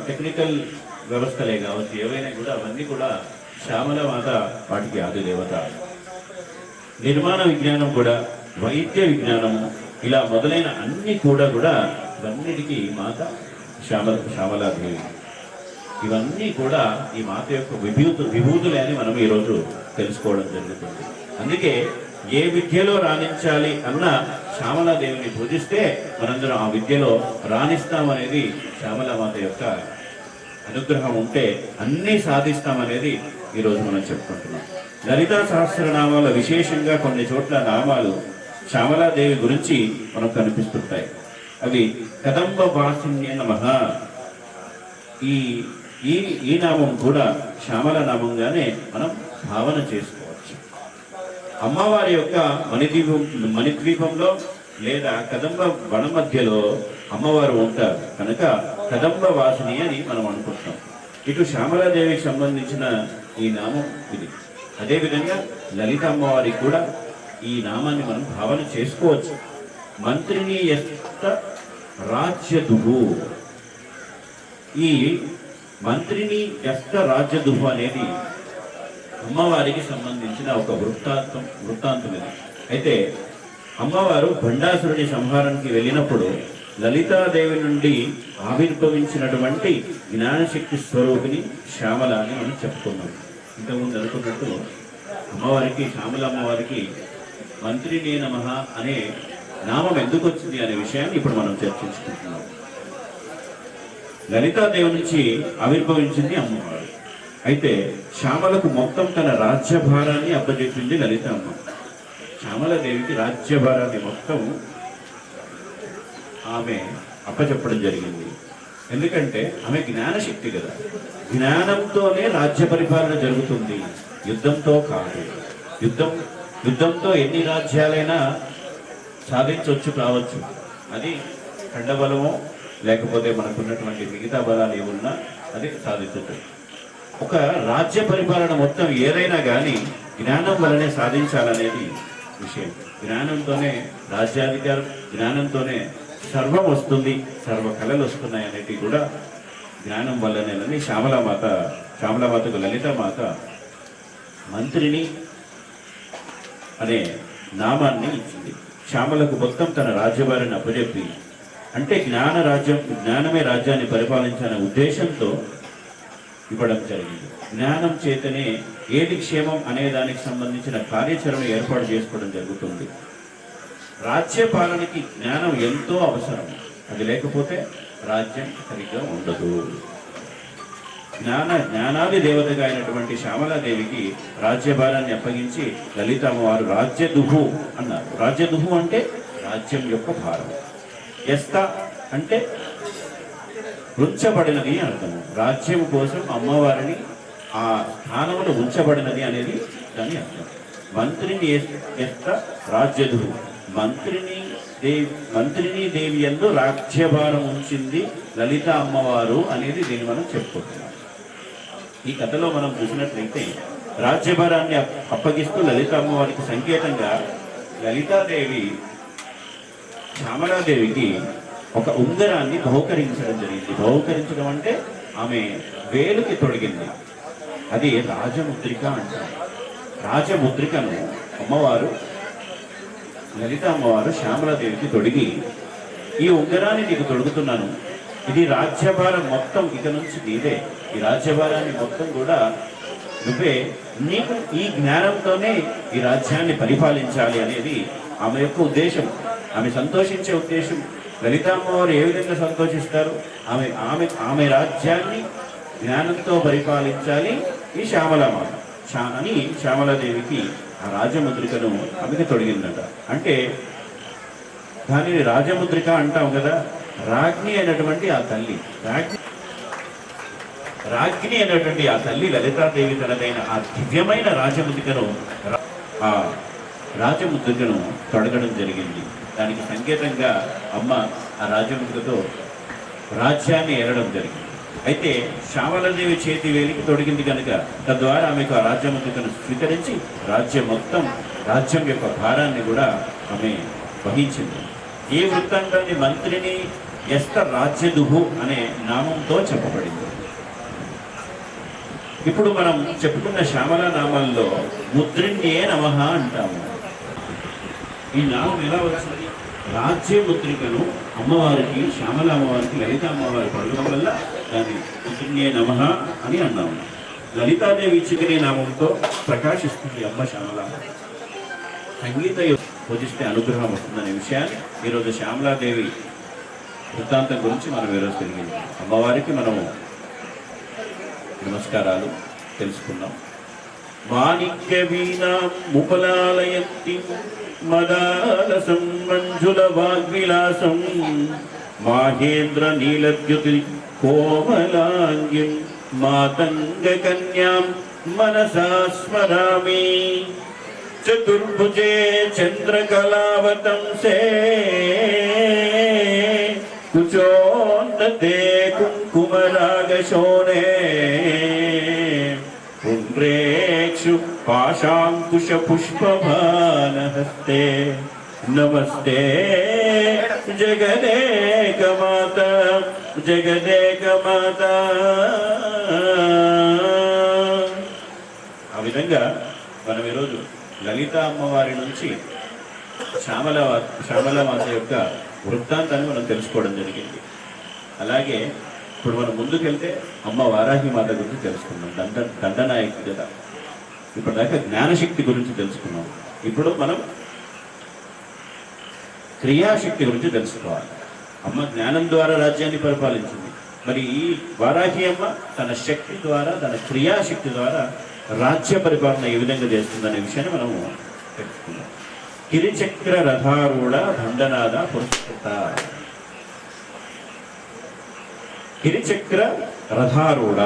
టెక్నికల్ వ్యవస్థలే కావచ్చు, ఏవైనా కూడా అవన్నీ కూడా శ్యామలామాత వాటికి ఆదిదేవత. నిర్మాణ విజ్ఞానం కూడా, వైద్య విజ్ఞానము, ఇలా మొదలైన అన్ని కూడా ఇవన్నిటికీ మాత శ్యామలాదేవి. ఇవన్నీ కూడా ఈ మాత యొక్క విభూతులే అని మనం ఈరోజు తెలుసుకోవడం జరుగుతుంది. అందుకే ఏ విద్యలో రాణించాలి అన్న శ్యామలాదేవిని పూజిస్తే మనందరం ఆ విద్యలో రాణిస్తామనేది శ్యామలామాత యొక్క అనుగ్రహం ఉంటే అన్నీ సాధిస్తామనేది ఈరోజు మనం చెప్పుకుంటున్నాం. లలితా సహస్రనామాల విశేషంగా కొన్ని చోట్ల నామాలు శ్యామలాదేవి గురించి మనకు కనిపిస్తుంటాయి. అవి కదంబ వాసిన్య నమః. ఈ నామం కూడా శ్యామల నామంగానే మనం భావన చేసుకోవచ్చు. అమ్మవారి యొక్క మణిద్వీపంలో లేదా కదంబ వన మధ్యలో అమ్మవారు ఉంటారు కనుక కదంబ వాసిని అని మనం అనుకుంటాం. ఇటు శ్యామలాదేవికి సంబంధించిన ఈ నామం ఇది. అదేవిధంగా లలిత అమ్మవారికి కూడా ఈ నామాన్ని మనం భావన చేసుకోవచ్చు. మంత్రిని యస్త రాజ్యదుహు. ఈ మంత్రిని యస్త రాజ్యదుహు అనేది అమ్మవారికి సంబంధించిన ఒక వృత్తాంతం ఇది. అయితే అమ్మవారు భండాసురుని సంహారానికి వెళ్ళినప్పుడు లలితాదేవి నుండి ఆవిర్భవించినటువంటి జ్ఞానశక్తి స్వరూపిణి శ్యామల అని మనం చెప్పుకున్నాం. ఇంతకుముందు అనుకున్నట్టు అమ్మవారికి, శ్యామల అమ్మవారికి మంత్రినే నమః అనే నామం ఎందుకు వచ్చింది అనే విషయాన్ని ఇప్పుడు మనం చర్చించుకుంటున్నాం. లలితాదేవి నుంచి ఆవిర్భవించింది అమ్మవారు. అయితే శ్యామలకు మొత్తం తన రాజ్యభారాన్ని అప్పచెప్పింది లలిత అమ్మ. శ్యామలాదేవికి రాజ్యభారాన్ని మొత్తం ఆమె అప్పచెప్పడం జరిగింది. ఎందుకంటే ఆమె జ్ఞానశక్తి కదా. జ్ఞానంతోనే రాజ్య పరిపాలన జరుగుతుంది, యుద్ధంతో కాదు. యుద్ధంతో ఎన్ని రాజ్యాలైనా సాధించవచ్చు కావచ్చు. అది ఖండబలమో లేకపోతే మనకున్నటువంటి మిగతా బలాలు ఏమున్నా అది సాధించవచ్చు. ఒక రాజ్య పరిపాలన మొత్తం ఏదైనా కానీ జ్ఞానం వల్లనే సాధించాలనేది విషయం. జ్ఞానంతోనే రాజ్యాధికారం, జ్ఞానంతోనే సర్వం వస్తుంది, సర్వ కళలు వస్తున్నాయి అనేటివి కూడా జ్ఞానం వల్లనేనని శ్యామలామాతకు లలితామాత మంత్రిని అనే నామాన్ని ఇచ్చింది. శ్యామలకు మొత్తం తన రాజ్యభారాన్ని అప్పచెప్పి, అంటే జ్ఞానమే రాజ్యాన్ని పరిపాలించాలనే ఉద్దేశంతో ఇవ్వడం జరిగింది. జ్ఞానం చేతనే ఏది క్షేమం అనే దానికి సంబంధించిన కార్యాచరణ ఏర్పాటు చేసుకోవడం జరుగుతుంది. రాజ్య పాలనకి జ్ఞానం ఎంతో అవసరం. అది లేకపోతే రాజ్యం సరిగ్గా ఉండదు. జ్ఞానాది దేవతగా అయినటువంటి శ్యామలాదేవికి రాజ్యభారాన్ని అప్పగించి లలిత అమ్మవారు రాజ్యదుహు అన్నారు. రాజ్యదుహు అంటే రాజ్యం యొక్క భారం. యస్త అంటే ఉంచబడినది అర్థము. రాజ్యం కోసం అమ్మవారిని ఆ స్థానంలో ఉంచబడినది అనేది దాని అర్థం. మంత్రిని యస్త రాజ్యదుహు. మంత్రిని దేవి యందు రాజ్యభారం ఉంచింది లలిత అమ్మవారు అనేది దీన్ని మనం చెప్పుకుంటున్నాం. ఈ కథలో మనం చూసినట్లయితే రాజ్యభారాన్ని అప్పగిస్తూ లలిత అమ్మవారికి సంకేతంగా లలితాదేవి శ్యామలాదేవికి ఒక ఉంగరాన్ని బహుకరించడం జరిగింది. బహుకరించడం అంటే ఆమె వేలుకి తొడిగింది. అది రాజముద్రిక అంటారు. రాజముద్రికను అమ్మవారు లలిత అమ్మవారు శ్యామలాదేవికి తొడిగి, ఈ ఉంగరాన్ని నీకు తొడుగుతున్నాను, ఇది రాజ్యభారం మొత్తం ఇక నుంచి నీదే, ఈ రాజ్యభారాన్ని మొత్తం కూడా నువ్వే, నీకు ఈ జ్ఞానంతోనే ఈ రాజ్యాన్ని పరిపాలించాలి అనేది ఆమె యొక్క ఉద్దేశం. ఆమె సంతోషించే ఉద్దేశం. లలితామ్మవారు ఏ విధంగా సంతోషిస్తారు? ఆమె ఆమె ఆమె రాజ్యాన్ని జ్ఞానంతో పరిపాలించాలి ఈ శ్యామలామాత అని శ్యామలాదేవికి ఆ రాజముద్రికను ఆమెకి తొడిగిందట. అంటే దానిని రాజముద్రిక అంటాం కదా. రాజ్ఞి అయినటువంటి ఆ తల్లి, రాజ్ఞి అయినటువంటి ఆ తల్లి లలితాదేవి తనదైన ఆ దివ్యమైన ఆ రాజముద్రికను తొడగడం జరిగింది. దానికి సంకేతంగా అమ్మ ఆ రాజముద్రికతో రాజ్యాన్ని ఏలడం జరిగింది. అయితే శ్యామలాదేవి చేతి వేలికి తొడిగింది కనుక తద్వారా ఆమెకు ఆ రాజ్యముద్రికను స్వీకరించి రాజ్యం యొక్క భారాన్ని కూడా ఆమె వహించింది. ఈ వృత్తాంతాన్ని మంత్రిని ఎస్త రాజ్యదుహు అనే నామంతో చెప్పబడింది. ఇప్పుడు మనం చెప్పుకున్న శ్యామల నామాల్లో ముద్రిణ్యే నమః అంటాము. ఈ నామం ఎలా వచ్చింది? రాజ్యముద్రికను అమ్మవారికి, శ్యామల అమ్మవారికి, లలిత అమ్మవారికి పడడం వల్ల దాన్ని ముద్రిణ్యే నమః అని అన్నాము. లలితాదేవి చికెనే నామంతో ప్రకాశిస్తుంది అమ్మ శ్యామల. సంగీత పూజిస్తే అనుగ్రహం వస్తుందనే విషయాన్ని ఈరోజు శ్యామలాదేవి వృత్తాంతం గురించి మనం ఈరోజు తెలిగింది. అమ్మవారికి మనము నమస్కారాలు తెలుసుకున్నాం. మాణిక్య వీణాం ముపలాలయంతి మదాలసం మంజుల వాగ్విలాసం మాహేంద్ర నీలద్యుతి కోమలాంగిం మాతంగ కన్యాం మనసా స్మరామి చతుర్భుజే చంద్రకళావతంసే కుచోన్నతే కుంకుమరాగశోనే పుండ్రేక్షు పాశాంకుశ పుష్పభానహస్తే నమస్తే జగదేక మాత జగదేక మాత. ఆ విధంగా మనం ఈరోజు లలిత అమ్మవారి నుంచి శ్యామలామాత యొక్క వృత్తాంతాన్ని మనం తెలుసుకోవడం జరిగింది. అలాగే ఇప్పుడు మనం ముందుకెళ్తే అమ్మ వారాహి మాత గురించి తెలుసుకున్నాం. దండనాయకి కదా. ఇప్పటిదాకా జ్ఞానశక్తి గురించి తెలుసుకున్నాం. ఇప్పుడు మనం క్రియాశక్తి గురించి తెలుసుకోవాలి. అమ్మ జ్ఞానం ద్వారా రాజ్యాన్ని పరిపాలించింది. మరి ఈ వారాహి అమ్మ తన శక్తి ద్వారా, తన క్రియాశక్తి ద్వారా రాజ్య పరిపాలన ఏ విధంగా చేస్తుందనే విషయాన్ని మనము తెలుసుకుందాం. గిరిచక్ర రథారూఢ దండనాద పురస్కృత. గిరిచక్ర రథారూఢ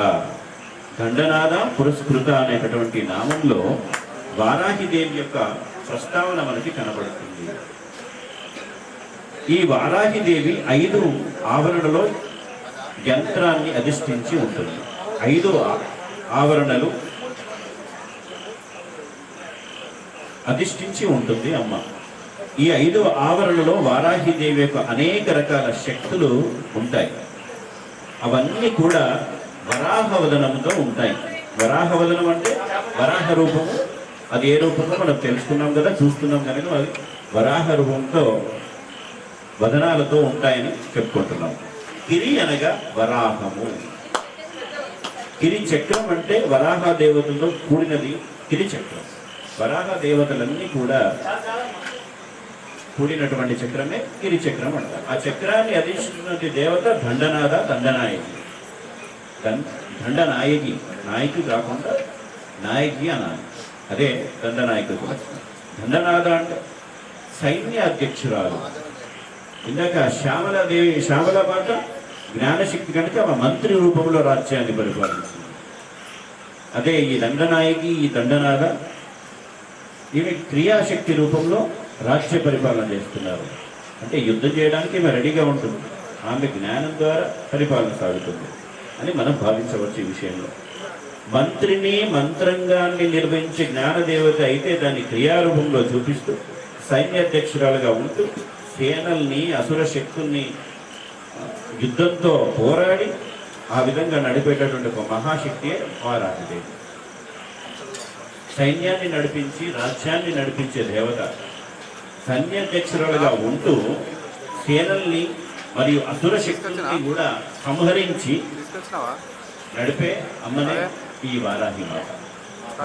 దండనాద పురస్కృత అనేటటువంటి నామంలో వారాహిదేవి యొక్క ప్రస్తావన మనకి కనబడుతుంది. ఈ వారాహిదేవి 5 ఆవరణలో యంత్రాన్ని అధిష్ఠించి ఉంటుంది. 5 ఆవరణలు అధిష్ఠించి ఉంటుంది అమ్మ. ఈ 5 ఆవరణలో వారాహిదేవి యొక్క అనేక రకాల శక్తులు ఉంటాయి. అవన్నీ కూడా వరాహవదనంతో ఉంటాయి. వరాహవదనం అంటే వరాహ రూపము. అది ఏ రూపంలో మనం తెలుసుకున్నాం కదా, చూస్తున్నాం కనుక అది వరాహ రూపంతో వదనాలతో ఉంటాయని చెప్పుకుంటున్నాం. గిరి అనగా వరాహము. గిరి చక్రం అంటే వరాహ దేవతలతో కూడినది గిరి చక్రం. వరాహ దేవతలన్నీ కూడా కూడినటువంటి చక్రమే గిరి చక్రం అంటారు. ఆ చక్రాన్ని అధిష్ఠించినటువంటి దేవత దండనాద, దండనాయకి. దండనాయకి, నాయకి కాకుండా నాయకి అనాలి. అదే దండనాయకు. దండనాద అంటే సైన్య అధ్యక్షురాలు. ఇందాక శ్యామలామాత జ్ఞానశక్తి కనుక ఆ మంత్రి రూపంలో రాజ్యాన్ని పరిపాలించింది. అదే ఈ దండనాయకి, ఈ దండనాద ఈమె క్రియాశక్తి రూపంలో రాజ్య పరిపాలన చేస్తున్నారు. అంటే యుద్ధం చేయడానికి ఈమె రెడీగా ఉంటుంది. ఆమె జ్ఞానం ద్వారా పరిపాలన సాగుతుంది అని మనం భావించవచ్చు. ఈ విషయంలో మంత్రిని, మంత్రంగాన్ని నిర్వహించే జ్ఞానదేవత అయితే దాన్ని క్రియారూపంలో చూపిస్తూ సైన్యాధ్యక్షురాలుగా ఉంటూ సేనల్ని, అసుర శక్తుల్ని యుద్ధంతో పోరాడి ఆ విధంగా నడిపేటటువంటి ఒక మహాశక్తియే వారాహిదేవి. సైన్యాన్ని నడిపించి రాజ్యాన్ని నడిపించే దేవత. సైన్యాధ్యక్షురాలుగా ఉంటూ సేనల్ని మరియు అసుర శక్తుల్ని కూడా సంహరించి నడిపే అమ్మనే ఈ వారాహి మాత.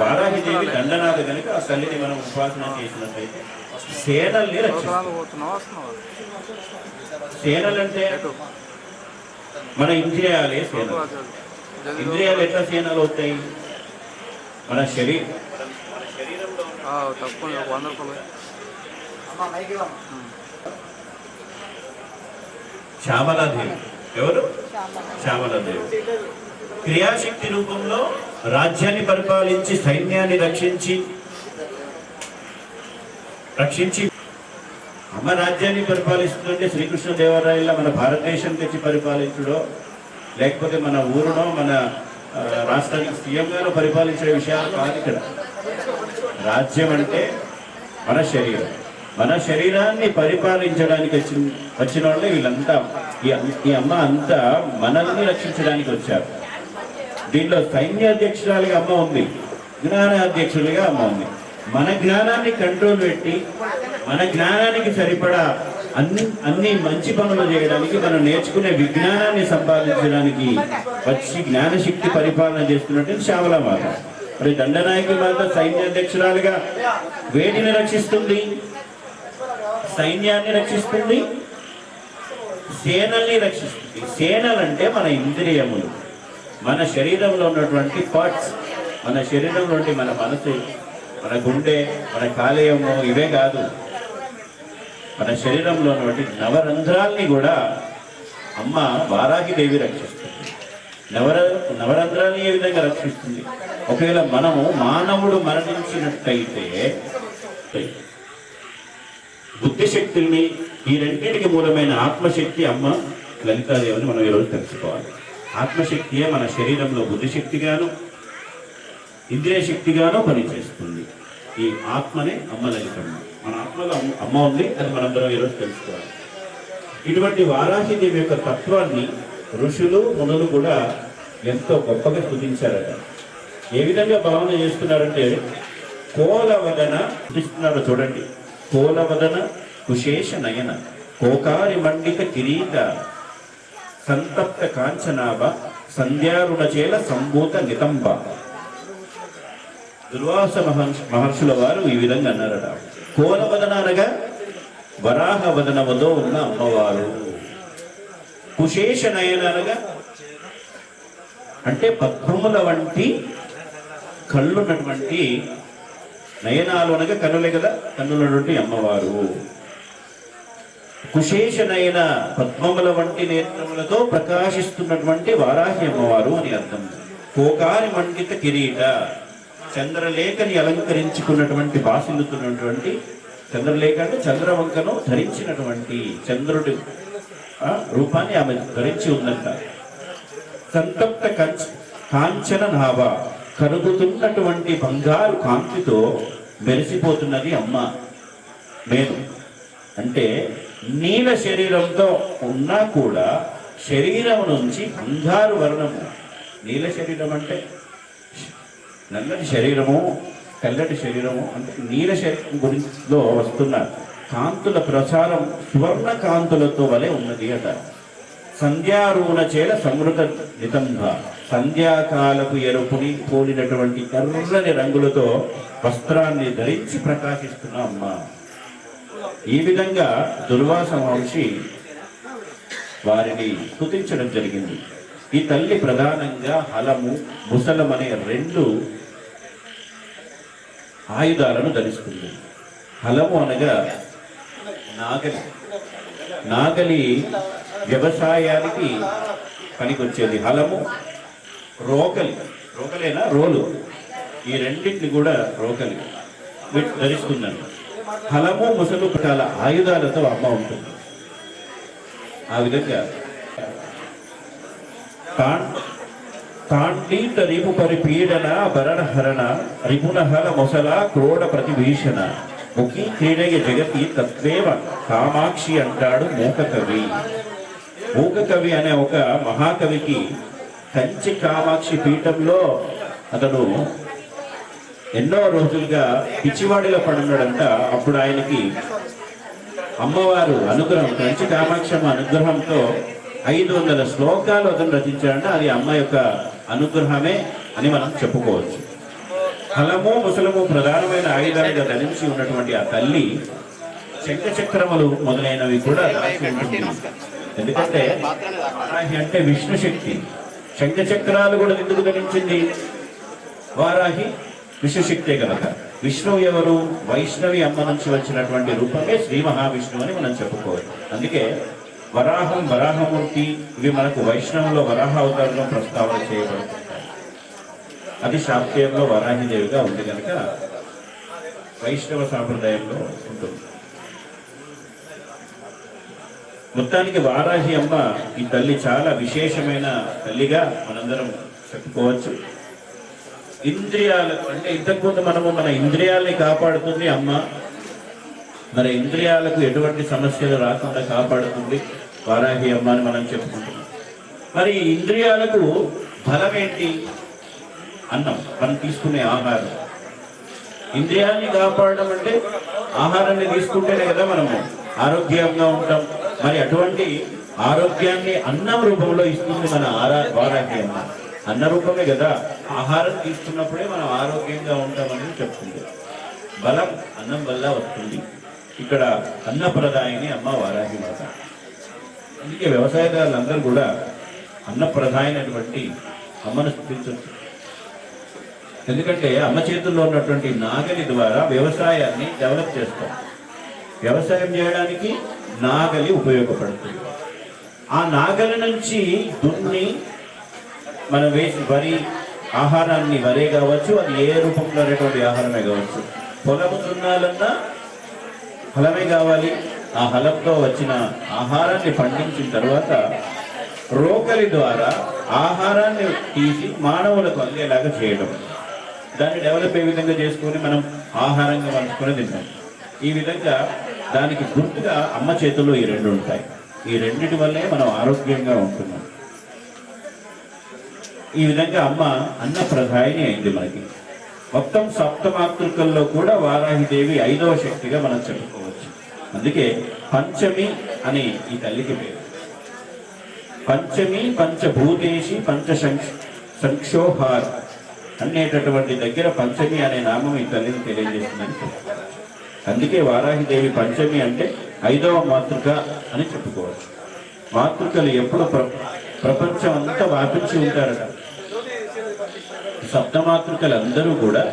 వారాహిదేవి దండనాథ కనుక ఆ తల్లిని మనం ఉపాసన చేసినట్లయితే సేనల్ని రక్షిస్తుంది. సేనలంటే మన ఇంద్రియాలే సేనలు. ఇంద్రియాలు ఎట్లా సేనలు అవుతాయి? మన శరీరంలో శ్యామలాదేవి. ఎవరు? శ్యామలాదేవి క్రియాశక్తి రూపంలో రాజ్యాన్ని పరిపాలించి సైన్యాన్ని రక్షించి అమ్మ రాజ్యాన్ని పరిపాలిస్తుందంటే శ్రీకృష్ణదేవరాయల మన భారతదేశం తెచ్చి పరిపాలించడో లేకపోతే మన ఊరునో మన రాష్ట్రానికి సీఎంగానో పరిపాలించే విషయాలు కాదు. ఇక్కడ రాజ్యం అంటే మన శరీరం. మన శరీరాన్ని పరిపాలించడానికి వచ్చిన వాళ్ళే వీళ్ళంతా. ఈ అమ్మ అంతా మనల్ని రక్షించడానికి వచ్చారు. దీంట్లో సైన్యాధ్యక్షురాలుగా అమ్మ ఉంది, జ్ఞానాధ్యక్షులుగా అమ్మ ఉంది. మన జ్ఞానాన్ని కంట్రోల్ పెట్టి మన జ్ఞానానికి సరిపడా అన్ని మంచి పనులు చేయడానికి, మనం నేర్చుకునే విజ్ఞానాన్ని సంపాదించడానికి వచ్చి జ్ఞానశక్తి పరిపాలన చేస్తున్నట్టు శ్యామలా మాత. మరి దండనాయకి మాత సైన్యాధ్యక్షురాలుగా వేటిని రక్షిస్తుంది? సైన్యాన్ని రక్షిస్తుంది, సేనల్ని రక్షిస్తుంది. సేనలంటే మన ఇంద్రియములు, మన శరీరంలో ఉన్నటువంటి పార్ట్స్. మన శరీరంలో ఉంటే మన మనసు, మన గుండె, మన కాలేయము ఇవే కాదు, మన శరీరంలో ఉన్నటువంటి నవరంధ్రాల్ని కూడా అమ్మ వారాహిదేవి రక్షిస్తుంది. నవరంధ్రాల్ని ఏ విధంగా రక్షిస్తుంది? ఒకవేళ మనము మానవుడు మరణించినట్టయితే బుద్ధిశక్తుల్ని, ఈ రెండింటికి మూలమైన ఆత్మశక్తి అమ్మ లలితాదేవిని మనం ఈరోజు తెలుసుకోవాలి. ఆత్మశక్తియే మన శరీరంలో బుద్ధిశక్తిగాను ఇంద్రియ శక్తిగాను పనిచేస్తుంది. ఈ ఆత్మనే అమ్మ లలితమ్మ. మన ఆత్మలో అమ్మ ఉంది, అది మనందరం ఈరోజు తెలుసుకోవాలి. ఇటువంటి వారాహిదేవి యొక్క తత్వాన్ని ఋషులు మునులు కూడా ఎంతో గొప్పగా స్తుతించారట. ఏ విధంగా భావన చేస్తున్నారంటే, కోలవదన స్తుతిస్తున్నారో చూడండి. కోలవదన కుశేష నయన కోకారి మండిత కిరీట సంతప్త కాంచనాభ సంధ్యారుణచేల సంభూత నితంబ. దుర్వాస మహర్షుల వారు ఈ విధంగా అన్నారట. కోలవదన అనగా వరాహ వదనములో ఉన్న అమ్మవారు. కుశేష నయన అనగా అంటే పద్మముల వంటి కళ్ళున్నటువంటి, నయనాలు అనగా కన్నులే కదా, కన్నులటువంటి అమ్మవారు. కుశేష నయన పద్మముల వంటి నేత్రములతో ప్రకాశిస్తున్నటువంటి వారాహి అమ్మవారు అని అర్థం. కోకారి మండిత కిరీట, చంద్రలేఖని అలంకరించుకున్నటువంటి బాసిల్లుతున్నటువంటి, చంద్రలేఖ అంటే చంద్రవంకను ధరించినటువంటి చంద్రుడి రూపాన్ని ఆమె ధరించి ఉందంట. సంతప్త కాంచన నాభ, కరుగుతున్నటువంటి బంగారు కాంతితో మెరిసిపోతున్నది అమ్మ. నేను అంటే నీల శరీరంతో ఉన్నా కూడా శరీరం నుంచి బంగారు వర్ణము. నీల శరీరం అంటే నల్లటి శరీరము, తెల్లటి శరీరము అంటే నీల శరీరం గురించిలో వస్తున్న కాంతుల ప్రచారం సువర్ణ కాంతులతో వలె ఉన్నది అట. సంధ్యారూణ చేల సమృత నితంబ, సంధ్యాకాలపు ఎరుపుని పోలినటువంటి ఎర్రని రంగులతో వస్త్రాన్ని ధరించి ప్రకాశిస్తున్న అమ్మ. ఈ విధంగా దుర్వాస మహర్షి వారిని స్తుతించడం జరిగింది. ఈ తల్లి ప్రధానంగా హలము, ముసలం అనే రెండు ఆయుధాలను ధరిస్తుంది. హలము అనగా నాగలి. నాగలి వ్యవసాయానికి పనికొచ్చేది. హలము, రోకలి, రోకలేనా రోలు, ఈ రెండింటిని కూడా రోకలి ధరిస్తుందండి. హలము, ముసలు చాలా ఆయుధాలతో అమ్మ ఉంటుంది. ఆ విధంగా తాండీత రిపు పరిపీడన భరణ హరణ రిపునహల మొసల క్రోడ ప్రతిభీషణ ముఖి క్రీడయ జగతి తత్వేవ కామాక్షి అంటాడు మూక కవి. మూకకవి అనే ఒక మహాకవికి కంచి కామాక్షి పీఠంలో అతను ఎన్నో రోజులుగా పిచ్చివాడిలో పడున్నాడంట. అప్పుడు ఆయనకి అమ్మవారు అనుగ్రహం, కంచి కామాక్షమ్మ అనుగ్రహంతో 500 శ్లోకాలు అతను రచించాడంట. అది అమ్మ యొక్క అనుగ్రహమే అని మనం చెప్పుకోవచ్చు. హలము ముసలము ప్రధానమైన ఆయుధాలుగా ధరించి ఉన్నటువంటి ఆ తల్లి శంఖచక్రములు మొదలైనవి కూడా దాచి ఉంటుంది. ఎందుకంటే వారాహి అంటే విష్ణు శక్తి. శంఖచక్రాలు కూడా ఎందుకు ధరించింది? వారాహి విష్ణుశక్తే కనుక. విష్ణువు ఎవరు? వైష్ణవి అమ్మ నుంచి వచ్చినటువంటి రూపమే శ్రీ మహావిష్ణువు అని మనం చెప్పుకోవచ్చు. అందుకే వరాహం, వరాహమూర్తి ఇవి మనకు వైష్ణవంలో వరాహ అవతారంలో ప్రస్తావన చేయబడుతుంటాయి. అది శాక్తేయంలో వరాహిదేవిగా ఉంది కనుక వైష్ణవ సాంప్రదాయంలో ఉంటుంది. మొత్తానికి వారాహి అమ్మ ఈ తల్లి చాలా విశేషమైన తల్లిగా మనందరం చెప్పుకోవచ్చు. ఇంద్రియాలు అంటే ఇంతకుముందు మనము మన ఇంద్రియాలని కాపాడుతుంది అమ్మ. మన ఇంద్రియాలకు ఎటువంటి సమస్యలు రాకుండా కాపాడుతుంది వారాహి అమ్మ అని మనం చెప్పుకుంటున్నాం. మరి ఇంద్రియాలకు బలం ఏంటి? అన్నం, మనం తీసుకునే ఆహారం. ఇంద్రియాన్ని కాపాడడం అంటే ఆహారాన్ని తీసుకుంటేనే కదా మనము ఆరోగ్యంగా ఉంటాం. మరి అటువంటి ఆరోగ్యాన్ని అన్నం రూపంలో ఇస్తుంది మన వారాహి అమ్మ. అన్న రూపమే కదా. ఆహారం తీసుకున్నప్పుడే మనం ఆరోగ్యంగా ఉంటామని చెప్తుంది. బలం అన్నం వల్ల వస్తుంది. ఇక్కడ అన్నప్రదాయిని అమ్మ వారాహి మాత. అందుకే వ్యవసాయదారులందరూ కూడా అన్నప్రదాయనటువంటి అమ్మను స్థుతించవచ్చు. ఎందుకంటే అమ్మ చేతుల్లో ఉన్నటువంటి నాగలి ద్వారా వ్యవసాయాన్ని డెవలప్ చేస్తాం. వ్యవసాయం చేయడానికి నాగలి ఉపయోగపడుతుంది. ఆ నాగలి నుంచి దున్ని మనం వేసి వరి ఆహారాన్ని, వరే కావచ్చు, అది ఏ రూపంలో అనేటువంటి ఆహారమే కావచ్చు. పొలము దున్నాలన్నా హలమే కావాలి. ఆ హలంతో వచ్చిన ఆహారాన్ని పండించిన తర్వాత రోకలి ద్వారా ఆహారాన్ని తీసి మానవులకు అందేలాగా చేయడం, దాన్ని డెవలప్ ఏ విధంగా చేసుకొని మనం ఆహారంగా పంచుకొని తింటాం. ఈ విధంగా దానికి గుర్తుగా అమ్మ చేతుల్లో ఈ రెండు ఉంటాయి. ఈ రెండిటి వల్లే మనం ఆరోగ్యంగా ఉంటున్నాం. ఈ విధంగా అమ్మ అన్నప్రదాయిని అయింది మనకి. మొత్తం సప్తమాతృకల్లో కూడా వారాహిదేవి 5వ శక్తిగా మనం చెప్పుకోవచ్చు. అందుకే పంచమి అని ఈ తల్లికి పేరు. పంచమి, పంచభూతేషి, సంక్షోహార్ అనేటటువంటి దగ్గర పంచమి అనే నామం ఈ తల్లిని తెలియజేస్తుందని చెప్పుకోవచ్చు. అందుకే వారాహిదేవి పంచమి అంటే 5వ మాతృక అని చెప్పుకోవచ్చు. మాతృకలు ఎప్పుడు ప్రపంచం అంతా వ్యాపించి ఉంటారట. సప్తమాతృకలు అందరూ కూడా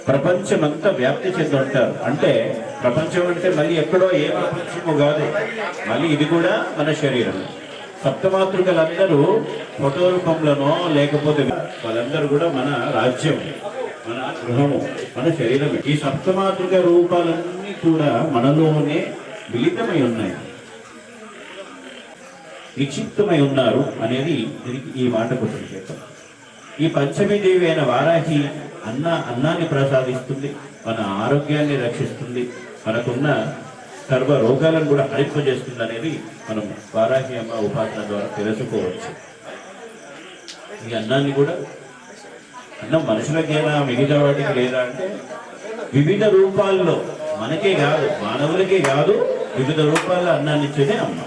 ప్రపంచమంతా వ్యాప్తి చెంది ఉంటారు. అంటే ప్రపంచం అంటే మళ్ళీ ఎక్కడో ఏ ప్రపంచము కాదు, మళ్ళీ ఇది కూడా మన శరీరం. సప్తమాతృకలందరూ ఫోటో రూపంలోనో లేకపోతే వాళ్ళందరూ కూడా మన రాజ్యం, మన గృహము, మన శరీరం. ఈ సప్తమాతృక రూపాలన్నీ కూడా మనలోనే మిళితమై ఉన్నాయి, నిక్షిప్తమై ఉన్నారు అనేది దీనికి ఈ మాటకు సంకేతం. ఈ పంచమీదేవి అయిన వారాహి అన్నాన్ని ప్రసాదిస్తుంది, మన ఆరోగ్యాన్ని రక్షిస్తుంది, మనకున్న సర్వ రోగాలను కూడా హరింపజేస్తుంది అనేది మనం వారాహి అమ్మ ఉపాసన ద్వారా తెలుసుకోవచ్చు. ఈ అన్నాన్ని కూడా, అన్నం మనుషులకేనా మిగతా వాటికి లేదా అంటే వివిధ రూపాల్లో, మనకే కాదు మానవులకే కాదు, వివిధ రూపాల్లో అన్నాన్ని ఇచ్చేదే అమ్మ.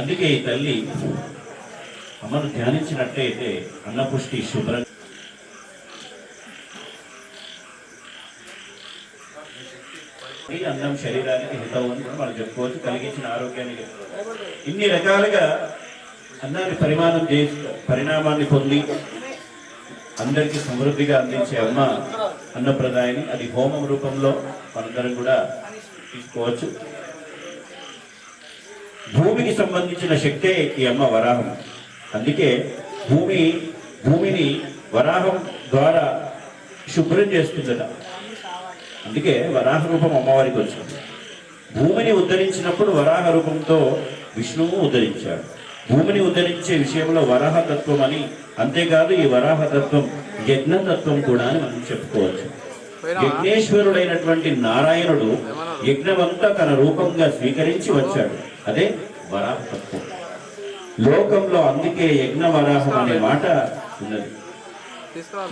అందుకే ఈ తల్లి అమ్మను ధ్యానించినట్టయితే అన్నపుష్టి శుభ్రం. అన్నం శరీరానికి హితవు అని మనం చెప్పుకోవచ్చు. కలిగించిన ఆరోగ్యానికి ఇన్ని రకాలుగా అన్నాన్ని పరిణామాన్ని పొంది అందరికీ సమృద్ధిగా అందించే అమ్మ అన్నప్రదాయని. అది హోమం రూపంలో మనందరం కూడా తీసుకోవచ్చు. భూమికి సంబంధించిన శక్తే ఈ అమ్మ వరాహం. అందుకే భూమిని వరాహం ద్వారా శుభ్రం చేస్తుందట. అందుకే వరాహ రూపం అమ్మవారికి వచ్చింది. భూమిని ఉద్ధరించినప్పుడు వరాహ రూపంతో విష్ణువు ఉద్ధరించాడు. భూమిని ఉద్ధరించే విషయంలో వరాహతత్వం అని, అంతేకాదు ఈ వరాహతత్వం యజ్ఞతత్వం కూడా అని మనం చెప్పుకోవచ్చు. యజ్ఞేశ్వరుడైనటువంటి నారాయణుడు యజ్ఞమంతా తన రూపంగా స్వీకరించి వచ్చాడు. అదే వరాహతత్వం. లోకంలో అందుకే యజ్ఞవరాహం అనే మాట ఉన్నది.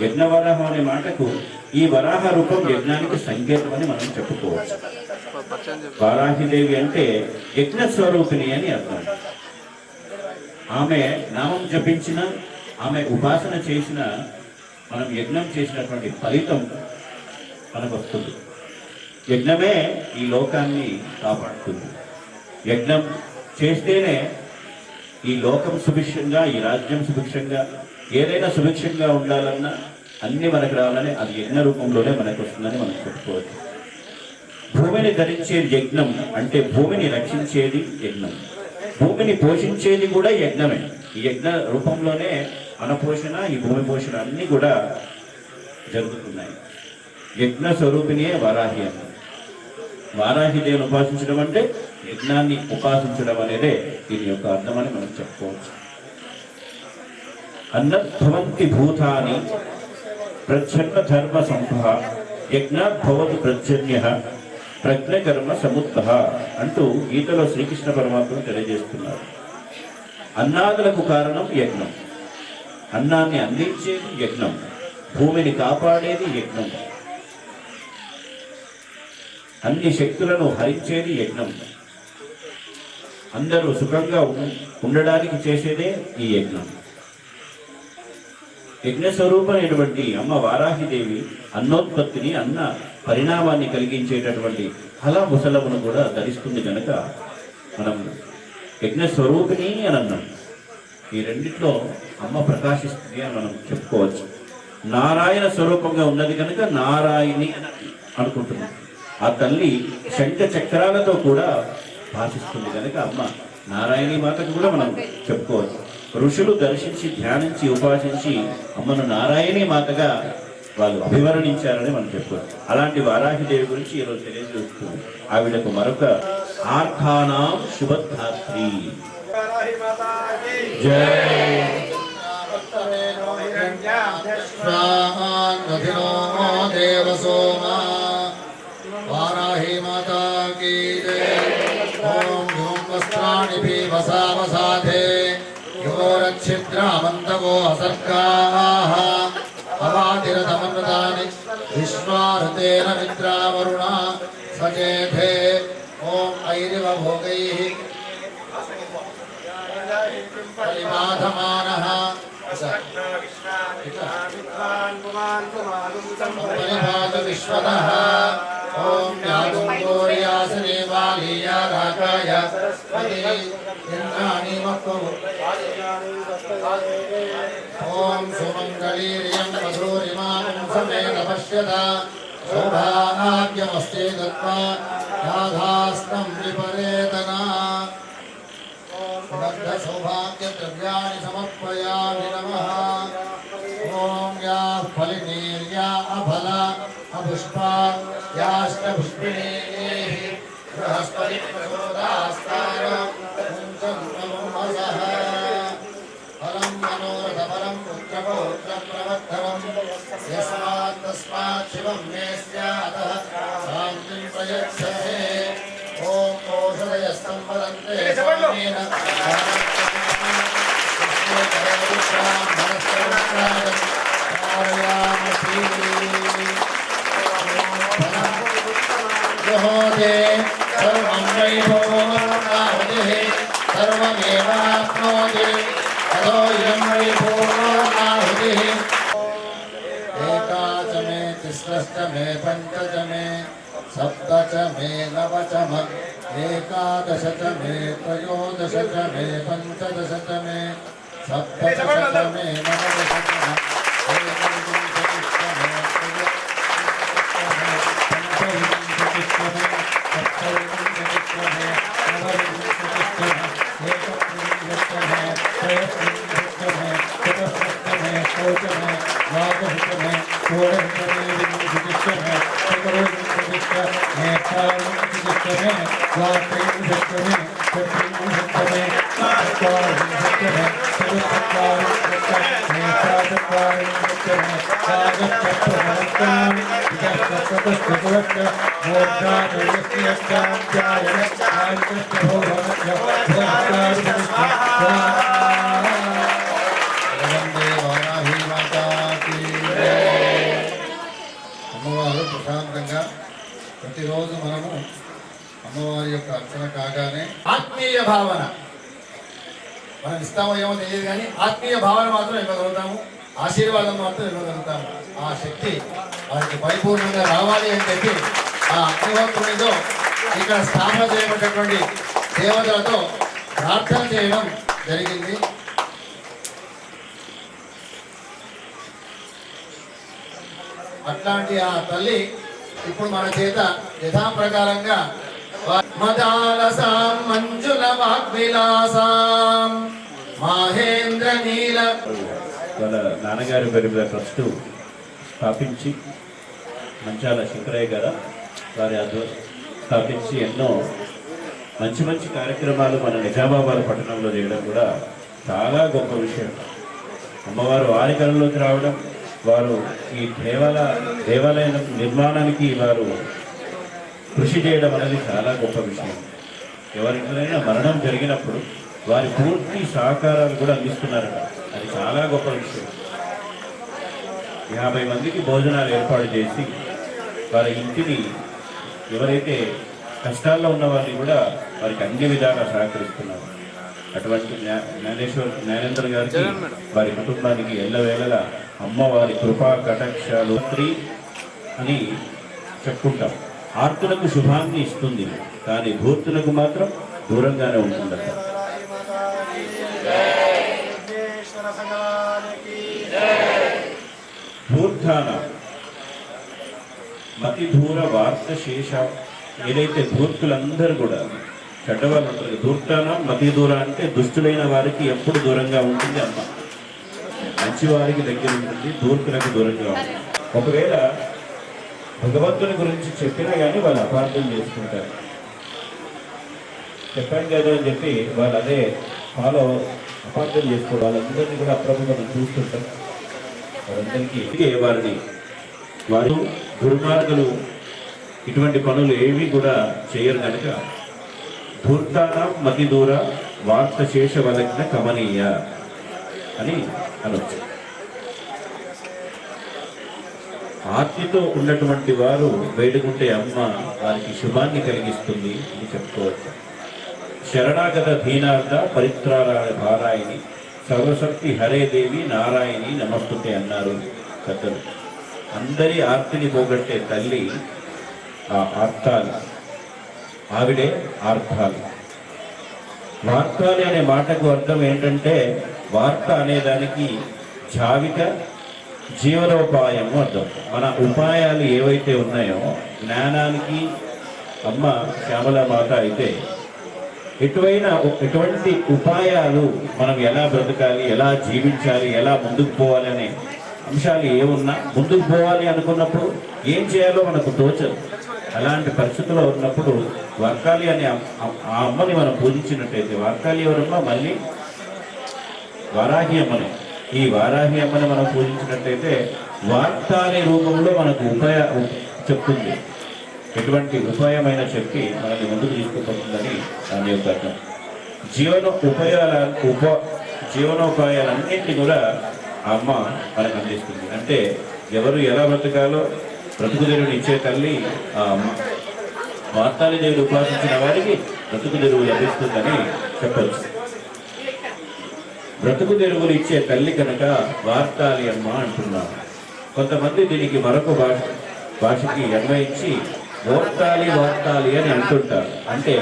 యజ్ఞవరాహం అనే మాటకు ఈ వరాహ రూపం యజ్ఞానికి సంకేతం అని మనం చెప్పుకోవచ్చు. వారాహిదేవి అంటే యజ్ఞ స్వరూపిణి అని అర్థం. ఆమె నామం జపించిన, ఆమె ఉపాసన చేసిన, మనం యజ్ఞం చేసినటువంటి ఫలితం మనకు వస్తుంది. యజ్ఞమే ఈ లోకాన్ని కాపాడుతుంది. యజ్ఞం చేస్తేనే ఈ లోకం సుభిక్షంగా, ఈ రాజ్యం సుభిక్షంగా, ఏదైనా సుభిక్షంగా ఉండాలన్నా అన్ని మనకు రావాలని అది యజ్ఞ రూపంలోనే మనకు వస్తుందని మనం చెప్పుకోవచ్చు. భూమిని ధరించేది యజ్ఞం అంటే భూమిని రక్షించేది యజ్ఞం, భూమిని పోషించేది కూడా యజ్ఞమే. ఈ యజ్ఞ రూపంలోనే మన పోషణ, ఈ భూమి పోషణ అన్నీ కూడా జరుగుతున్నాయి. యజ్ఞ స్వరూపిణియే వారాహి అని. వారాహి దేవుని ఉపాసించడం అంటే యజ్ఞాన్ని ఉపాసించడం అనేదే దీని యొక్క అర్థమని మనం చెప్పుకోవచ్చు. అన్నద్భవంతి భూతాని ప్రచ్ఛన్న ధర్మ సంభవ యజ్ఞాద్భవతు ప్రజన్య ప్రజ్ఞకర్మ సముద్భవ అంటూ గీతలో శ్రీకృష్ణ పరమాత్మ తెలియజేస్తున్నారు. అన్నాదులకు కారణం యజ్ఞం, అన్నాన్ని అందించేది యజ్ఞం, భూమిని కాపాడేది యజ్ఞం, అన్ని శక్తులను హరించేది యజ్ఞం, అందరూ సుఖంగా ఉండడానికి చేసేదే ఈ యజ్ఞం. యజ్ఞస్వరూపమైనటువంటి అమ్మ వారాహిదేవి అన్నోత్పత్తిని, అన్న పరిణామాన్ని కలిగించేటటువంటి ఫల ముసలమును కూడా ధరిస్తుంది కనుక మనం యజ్ఞస్వరూపిణి అని అన్నాం. ఈ రెండిట్లో అమ్మ ప్రకాశిస్తుంది అని మనం చెప్పుకోవచ్చు. నారాయణ స్వరూపంగా ఉన్నది కనుక నారాయణి అని అనుకుంటున్నాం. ఆ తల్లి శంఖ చక్రాలతో కూడా భాషిస్తుంది కనుక అమ్మ నారాయణి మాతకు కూడా మనం చెప్పుకోవచ్చు. ఋషులు దర్శించి, ధ్యానించి, ఉపాసించి అమ్మను నారాయణి మాతగా వాళ్ళు అభివర్ణించారని మనం చెప్పుకోవచ్చు. అలాంటి వారాహిదేవి గురించి ఈరోజు తెలియజేస్తుంది. ఆవిడకు మరొక ఆర్థానాం శుభధాత్రి. జై దేవసోమా వారాహి మాతా కీ జై. ఓం ధూం వస్త్రాణి వసావసాధే యోరక్షిద్రామంతవో అసర్గాః అవాదిరతమృతాని విశ్వారుతేన మిత్రావరుణ సచేధే. ఓం ఐరివ భోగైః పరిమాధమానః పరిమాధు విశ్వతః. ఓం యాదుంగోర్యాసనే వాలీయా రాకాయ ఇంద్రాణి మక్కు. ఓం సుమంగళీర్యం మధురిమాం సమేత పశ్యత శోభాగ్యమస్తే దత్వా యాధాస్తం విపరేతనా. బద్ధ సౌభాగ్య ద్రవ్యాణి సమర్పయామి నమః. ఓం యా ఫలినీర్యా అఫల అపుష్పా యాష్ట పుష్పిణీః బృహస్పతి ప్రచోదాస్తారం ముంచంతమసః. ఫలం మనోరథపరం పుత్రపౌత్రం ప్రవర్ధనం యస్మాత్ తస్మాత్ శివం మే స్యాతః శాంతిం ప్రయచ్చతే. ఓం ఓషధయస్తం వదంతే స్వామేన జహోదే సర్వం వైభోగాహుతిః సర్వమేవాప్నోతి తదో ఇదం వైభోగాహుతిః. ఏకాచ మే తిస్రశ్చ మే పంచచ మే సప్త చ మే నవ చ ఏకాదశ చ మే త్రయోదశ చ మే పంచదశ చ మే సప్తదశ చ మే నవదశ చ అమ్మవారు ప్రశాంతంగా ప్రతిరోజు మనము అమ్మవారి యొక్క అర్చన కాగానే ఆత్మీయ భావన మనం ఇస్తామో ఏమో తెలియదు కానీ ఆత్మీయ భావన మాత్రం ఇవ్వగలుగుతాము, ఆశీర్వాదం మాత్రం ఇవ్వగలుగుతాము. ఆ శక్తి వారికి పరిపూర్ణంగా రావాలి అని చెప్పి ఆ అగ్నిహోత్రునితో ఇక్కడ స్థాపన చేయబడినటువంటి దేవతలతో ప్రార్థన చేయడం జరిగింది. అట్లాంటి ఆ తల్లి ఇప్పుడు మన చేత యథాప్రకారంగా మదాలసాం మంజుల వాగ్విలాసాం మహేంద్ర నీల వాళ్ళ నాన్నగారి పేరు మీద ట్రస్ట్ స్థాపించి మంచాల శంకరయ్య గారు వారి స్థాపించి ఎన్నో మంచి మంచి కార్యక్రమాలు మన నిజామాబాద్ పట్టణంలో చేయడం కూడా చాలా గొప్ప విషయం. అమ్మవారు వారి కళలోకి రావడం, వారు ఈ దేవాలయం నిర్మాణానికి వారు కృషి చేయడం అనేది చాలా గొప్ప విషయం. ఎవరికైనా మరణం జరిగినప్పుడు వారి పూర్తి సహకారాలు కూడా అందిస్తున్నారట. అది చాలా గొప్ప విషయం. 50 మందికి భోజనాలు ఏర్పాటు చేసి వారి ఇంటిని ఎవరైతే కష్టాల్లో ఉన్న వారిని కూడా వారికి అన్ని విధాలా సహకరిస్తున్నారు. అటువంటి జ్ఞానేంద్ర గారికి వారి కుటుంబానికి ఎల్లవేళలా అమ్మవారి కృపా కటాక్షాలు అని చెప్పుకుంటాం. ఆర్తులకు శుభాన్ని ఇస్తుంది, కానీ ధూర్తులకు మాత్రం దూరంగానే ఉంటుందట. ధూర్ధాన మతి దూర వార్త శేష. ఏదైతే ధూర్తులందరూ కూడా చెడ్డవాళ్ళు ఉంటారు. ధూర్తాన మతి దూర అంటే దుష్టులైన వారికి ఎప్పుడు దూరంగా ఉంటుంది అమ్మ, మంచి వారికి దగ్గర ఉంటుంది, ధూర్తులకు దూరంగా ఉంటుంది. ఒకవేళ భగవంతుని గురించి చెప్పినా కానీ వాళ్ళు అపార్థం చేసుకుంటారు. చెప్పాను కదా అని చెప్పి వాళ్ళు అదే ఫాలో అపార్థం చేసుకోవడం, వాళ్ళందరినీ కూడా అప్పుడప్పుడు మనం చూస్తుంటాం. వాళ్ళందరికీ వారి దుర్మార్గులు ఇటువంటి పనులు ఏవి కూడా చేయరు కనుక ధూర్తాన మతి దూర వార్త శేష వలగ్న కమనీయ అని అనొచ్చు. ఆర్తితో ఉన్నటువంటి వారు వేడుకుంటే అమ్మ వారికి శుభాన్ని కలిగిస్తుంది అని చెప్పుకోవచ్చు. శరణాగత దీనార్థ పరిత్రారాయ భారాయణి సర్వశక్తి హరే దేవి నారాయణి నమస్తుతే అన్నారు పెద్దలు. అందరి ఆర్తిని పోగొట్టే తల్లి ఆ ఆర్తాలి, ఆవిడే ఆర్తాలి. వార్తాలి అనే మాటకు అర్థం ఏంటంటే వార్త అనేదానికి జావిక జీవనోపాయము అర్థం. మన ఉపాయాలు ఏవైతే ఉన్నాయో జ్ఞానానికి అమ్మ శ్యామలామాత అయితే ఎటువంటి ఉపాయాలు మనం ఎలా బ్రతకాలి, ఎలా జీవించాలి, ఎలా ముందుకు పోవాలి అనే అంశాలు ఏమున్నా ముందుకు పోవాలి అనుకున్నప్పుడు ఏం చేయాలో మనకు తోచదు. అలాంటి పరిస్థితుల్లో ఉన్నప్పుడు వర్కాలి అనే ఆ అమ్మని మనం పూజించినట్టయితే, వర్కాలి ఎవరమ్మ మళ్ళీ వారాహి అమ్మని, ఈ వారాహి అమ్మని మనం పూజించినట్టయితే వార్తాలి రూపంలో మనకు చెప్తుంది. ఎటువంటి ఉపాయమైన శక్తి మనల్ని ముందుకు తీసుకుపోతుందని దాని యొక్క అర్థం. జీవనోపాయాలన్నింటినీ కూడా ఆ అమ్మ మనకు అందిస్తుంది. అంటే ఎవరు ఎలా బ్రతకాలో బ్రతుకుదెరువుని ఇచ్చే తల్లి ఆ అమ్మ. వార్తాలి దేవుడు ఉపాసించిన వారికి బ్రతుకు తెరువు లభిస్తుందని చెప్పచ్చు. బ్రతుకు తెరువులు ఇచ్చే తల్లి కనుక వార్తాలి అమ్మ అంటున్నాం. కొంతమంది దీనికి మరొక భాషకి అన్వయించి వార్తాలి అని అంటుంటారు. అంటే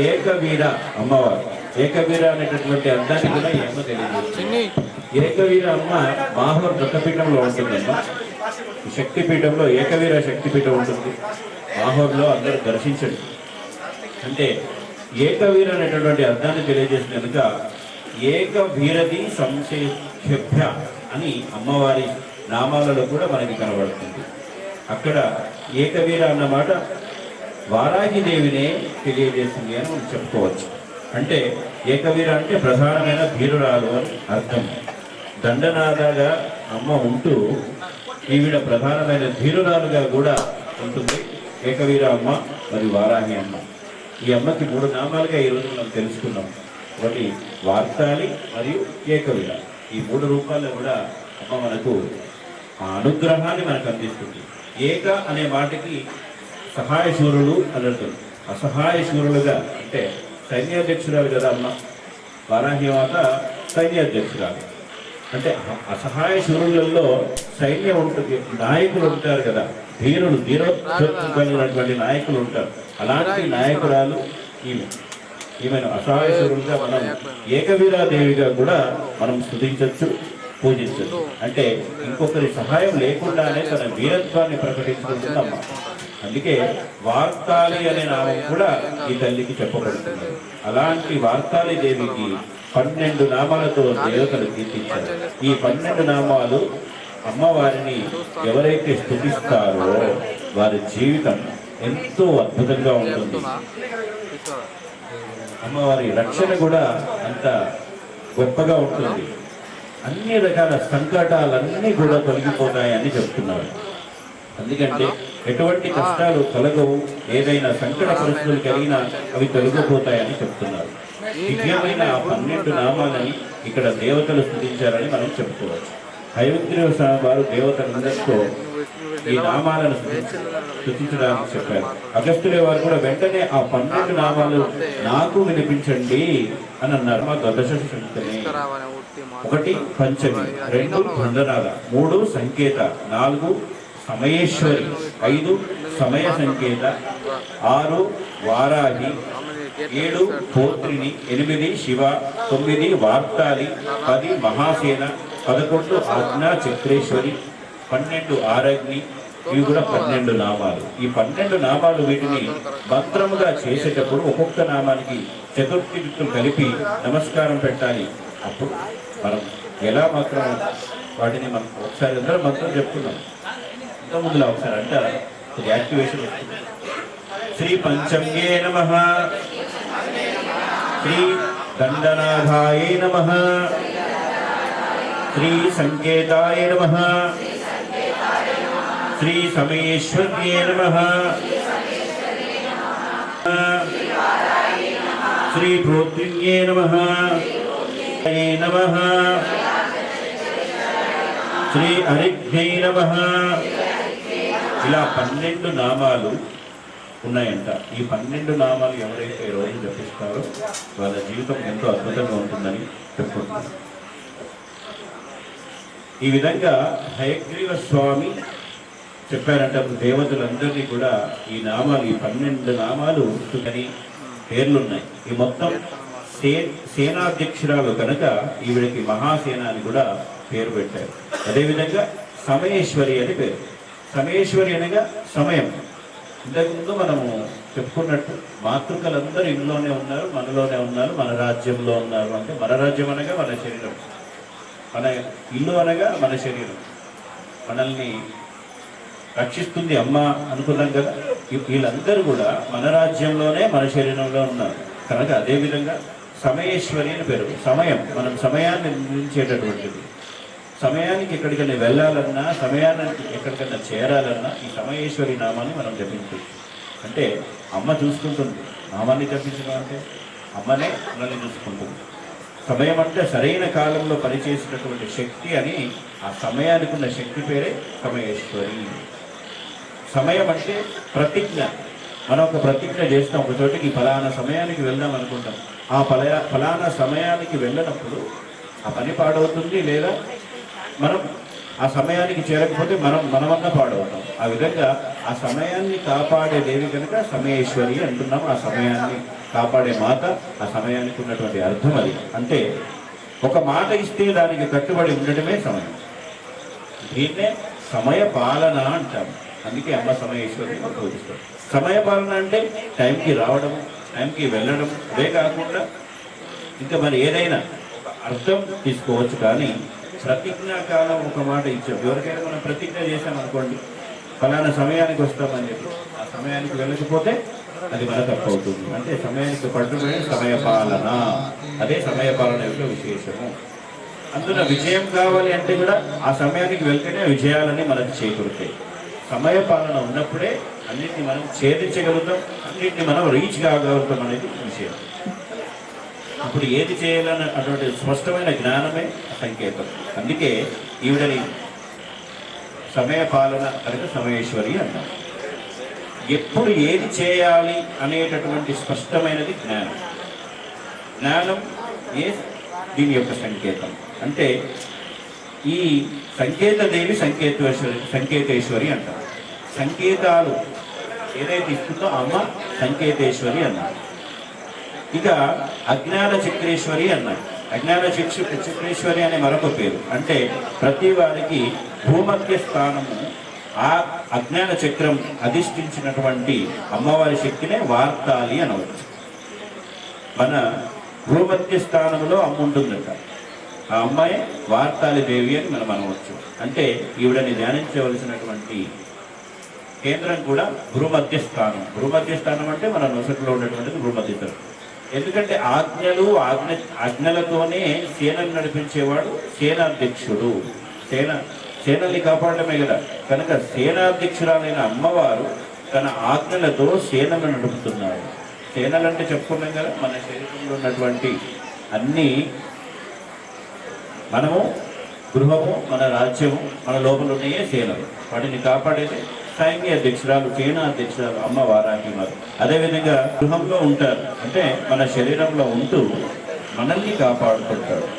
ఏకవీర అమ్మవారు. ఏకవీర అనేటటువంటి అర్థాన్ని కూడా ఈ అమ్మ తెలియజేస్తుంది. ఏకవీర అమ్మ మాహూర్ దత్తపీఠంలో ఉంటుందమ్మా. శక్తిపీఠంలో ఏకవీర శక్తిపీఠం ఉంటుంది. మాహూర్లో అందరూ దర్శించండి. అంటే ఏకవీర అనేటటువంటి అర్థాన్ని తెలియజేసిన కనుక ఏకవీరది సంశేభ్య అని అమ్మవారి నామాలలో కూడా మనకి కనబడుతుంది. అక్కడ ఏకవీర అన్నమాట వారాహి దేవినే తెలియజేస్తుంది అని మనం చెప్పుకోవచ్చు. అంటే ఏకవీర అంటే ప్రధానమైన ధీరురాలు అని అర్థం. దండనాథగా అమ్మ ఉంటూ ఈవిడ ప్రధానమైన ధీరురాలుగా కూడా ఉంటుంది. ఏకవీర అమ్మ మరియు వారాహి అమ్మ. ఈ అమ్మకి 3 నామాలుగా ఈరోజు మనం తెలుసుకున్నాం. ఒకటి వార్తాళి మరియు ఏకవీర. ఈ 3 రూపాల్లో కూడా అమ్మ మనకు ఆ అనుగ్రహాన్ని మనకు అందిస్తుంది. ఏక అనే మాటకి సహాయ శూరులు అని అర్థం. అసహాయ శూరులుగా అంటే సైన్యాధ్యక్షురాలు కదా అమ్మ. వారాహి మాత సైన్యాధ్యక్షురాలు. అంటే అసహాయ శూరులలో సైన్యం ఉంటుంది, నాయకులు ఉంటారు కదా, ధీరోత్సాహం కలిగినటువంటి నాయకులు ఉంటారు. అలాంటి నాయకురాలు ఈమెను అసహాయ శూరులుగా మనం ఏకవీరాదేవిగా కూడా మనం స్తుతించవచ్చు, పూజించవచ్చు. అంటే ఇంకొకరి సహాయం లేకుండానే తన వీరత్వాన్ని ప్రకటించుకుంటుందమ్మ. అందుకే వార్తాళి అనే నామం కూడా ఈ తల్లికి చెప్పబడుతుంది. అలాంటి వార్తాళి దేవికి 12 నామాలతో దేవతలు కీర్తించారు. ఈ 12 నామాలు అమ్మవారిని ఎవరైతే స్తుతిస్తారో వారి జీవితం ఎంతో అద్భుతంగా ఉంటుంది. అమ్మవారి రక్షణ కూడా అంత గొప్పగా ఉంటుంది. అన్ని రకాల సంకటాలన్నీ కూడా తొలగిపోతాయని చెప్తున్నారు. ఎందుకంటే ఎటువంటి కష్టాలు తొలగవు, ఏదైనా సంకట పరిస్థితులు కలిగినా అవి తొలగిపోతాయని చెప్తున్నారు. దివ్యమైన ఆ 12 నామాలని ఇక్కడ దేవతలు స్తుతించారని మనం చెప్పుకోవచ్చు. హయగ్రీవ స్వామి వారు దేవతలందరితో ఈ నామాలను స్తుతించడానికి చెప్పారు. అగస్త్యుల వారు కూడా వెంటనే ఆ 12 నామాలు నాకు వినిపించండి అని అన్నారు. మా దశశక్తిని 1 పంచమి, 2 బంధనాల, 3 సంకేత, 4 సమయేశ్వరి, 5 సమయ సంకేత, 6 వారాహి, 7 పోత్రిని, 8 శివ, 9 వార్తాళి, 10 మహాసేన, 11 ఆజ్ఞా చక్రేశ్వరి, 12 ఆరగ్ని. ఇవి కూడా 12 నామాలు. ఈ 12 నామాలు వీటిని మంత్రముగా చేసేటప్పుడు ఒక్కొక్క నామానికి చతుర్థి దిక్కులు కలిపి నమస్కారం పెట్టాలి. అప్పుడు మనం ఎలా మాత్రం వాటిని మనం ఒకసారి అందరూ మంత్రం చెప్తున్నాం. ఇంతకుముందులో ఒకసారి అంటారా, యాక్టివేషన్ వస్తుంది. శ్రీ పంచమ్యే నమః, శ్రీ దండనాథాయ నమః, శ్రీ సంకేతాయ నమః, శ్రీ సమయేశ్వర్యే నమః, శ్రీ ప్రోత్రిన్యే నమః నమః, శ్రీ అరిఘ్యై నమః. ఇలా 12 నామాలు ఉన్నాయంట. ఈ 12 నామాలు ఎవరైతే రోజు జపిస్తారో వాళ్ళ జీవితం ఎంతో అద్భుతంగా ఉంటుందని చెప్పుకుంటున్నారు. ఈ విధంగా హయగ్రీవ స్వామి చెప్పారంట దేవతలందరినీ కూడా ఈ నామాలు, ఈ 12 నామాలు అని పేర్లున్నాయి. ఈ మొత్తం సేనాధ్యక్షురాలు కనుక ఈవిడికి మహాసేన అని కూడా పేరు పెట్టారు. అదేవిధంగా సమయేశ్వరి అని పేరు. సమయేశ్వరి అనగా సమయం. ఇంతకుముందు మనము చెప్పుకున్నట్టు మాతృకలందరూ ఇంట్లోనే ఉన్నారు, మనలోనే ఉన్నారు, మన రాజ్యంలో ఉన్నారు. అంటే మన రాజ్యం అనగా మన శరీరం, మన ఇల్లు అనగా మన శరీరం. మనల్ని రక్షిస్తుంది అమ్మ అనుకున్నాం కదా. వీళ్ళందరూ కూడా మన రాజ్యంలోనే మన శరీరంలో ఉన్నారు కనుక అదేవిధంగా సమయేశ్వరి అని పేరు. సమయం, మనం సమయాన్ని నిర్ణయించేటటువంటిది. సమయానికి ఎక్కడికైనా వెళ్ళాలన్నా, సమయానికి ఎక్కడికైనా చేరాలన్నా ఈ సమయేశ్వరి నామాన్ని మనం జపించవచ్చు. అంటే అమ్మ చూసుకుంటుంది. నామాన్ని జపించడం అంటే అమ్మనే మనల్ని చూసుకుంటుంది. సమయం అంటే సరైన కాలంలో పనిచేసేటటువంటి శక్తి అని, ఆ సమయానికి ఉన్న శక్తి పేరే సమయేశ్వరి. సమయం అంటే ప్రతిజ్ఞ. మనం ఒక ప్రతిజ్ఞ చేస్తాం, ఒక చోటికి ఫలానా సమయానికి వెళ్దాం అనుకుంటాం. ఆ ఫలానా సమయానికి వెళ్ళినప్పుడు ఆ పని పాడవుతుంది, లేదా మనం ఆ సమయానికి చేరకపోతే మనమన్నా పాడవుతాం. ఆ విధంగా ఆ సమయాన్ని కాపాడే దేవి కనుక సమయేశ్వరి అంటున్నాం. ఆ సమయాన్ని కాపాడే మాత, ఆ సమయానికి ఉన్నటువంటి అర్థం అది. అంటే ఒక మాట ఇస్తే దానికి కట్టుబడి ఉండటమే సమయం. దీన్నే సమయ పాలన అంటాం. అందుకే అమ్మ సమయేశ్వరి పూజిస్తాం. సమయ పాలన అంటే టైంకి రావడం, టైంకి వెళ్ళడం, అదే కాకుండా ఇంకా మరి ఏదైనా అర్థం తీసుకోవచ్చు. కానీ ప్రతిజ్ఞాకాలం ఒక మాట ఇచ్చాం. ఎవరికైనా మనం ప్రతిజ్ఞ చేసామనుకోండి, ఫలానా సమయానికి వస్తామని చెప్పి ఆ సమయానికి వెళ్ళకపోతే అది మన తప్పు అవుతుంది. అంటే సమయానికి పట్టుకునే సమయపాలన, అదే సమయపాలన యొక్క విశేషము. అందులో విజయం కావాలి అంటే కూడా ఆ సమయానికి వెళ్తేనే విజయాలని మనకు చేకూరుతాయి. సమయపాలన ఉన్నప్పుడే అన్నింటినీ మనం ఛేదించగలుగుతాం, అన్నింటినీ మనం రీచ్ కాగలుగుతాం అనేది విషయం. అప్పుడు ఏది చేయాలని అటువంటి స్పష్టమైన జ్ఞానమే సంకేతం. అందుకే ఈవిడని సమయపాలన కనుక సమయేశ్వరి అన్నారు. ఎప్పుడు ఏది చేయాలి అనేటటువంటి స్పష్టమైనది జ్ఞానం. జ్ఞానం దీని యొక్క సంకేతం. అంటే ఈ సంకేతదేవి సంకేతేశ్వరి అంటారు. సంకేతాలు ఏదైతే ఇస్తుందో అమ్మ సంకేతేశ్వరి అన్నారు. ఇక అజ్ఞాన చక్రేశ్వరి అన్నారు. అజ్ఞాన చక్రేశ్వరి అనే మరొక పేరు. అంటే ప్రతి వారికి భూమధ్య స్థానము ఆ అజ్ఞాన చక్రం అధిష్ఠించినటువంటి అమ్మవారి శక్తినే వార్తాలి అనవచ్చు. మన భూమధ్య స్థానంలో అమ్మ ఉంటుందట. ఆ అమ్మాయి వార్తాలి దేవి అని మనం అనవచ్చు. అంటే ఈవిడని ధ్యానించవలసినటువంటి కేంద్రం కూడా భూమధ్య స్థానం. భూమధ్య స్థానం అంటే మన నొసట్లో ఉన్నటువంటిది భూమధ్య స్థానం. ఎందుకంటే ఆజ్ఞలతోనే సేనలు నడిపించేవాడు సేనాధ్యక్షుడు. సేనల్ని కాపాడటమే కదా. కనుక సేనాధ్యక్షురాలైన అమ్మవారు తన ఆజ్ఞలతో సేనలు నడుపుతున్నారు. సేనలు అంటే చెప్పుకున్నాం కదా, మన శరీరంలో ఉన్నటువంటి అన్నీ, మనము గృహము, మన రాజ్యము, మన లోపల ఉన్నాయే సేనలు. వాటిని కాపాడేది సైన్య అధ్యక్షురాలు, సేనా అధ్యక్షురాలు అమ్మ వారాహిమారు. అదేవిధంగా గృహంలో ఉంటారు, అంటే మన శరీరంలో ఉంటూ మనల్ని కాపాడుతుంటారు.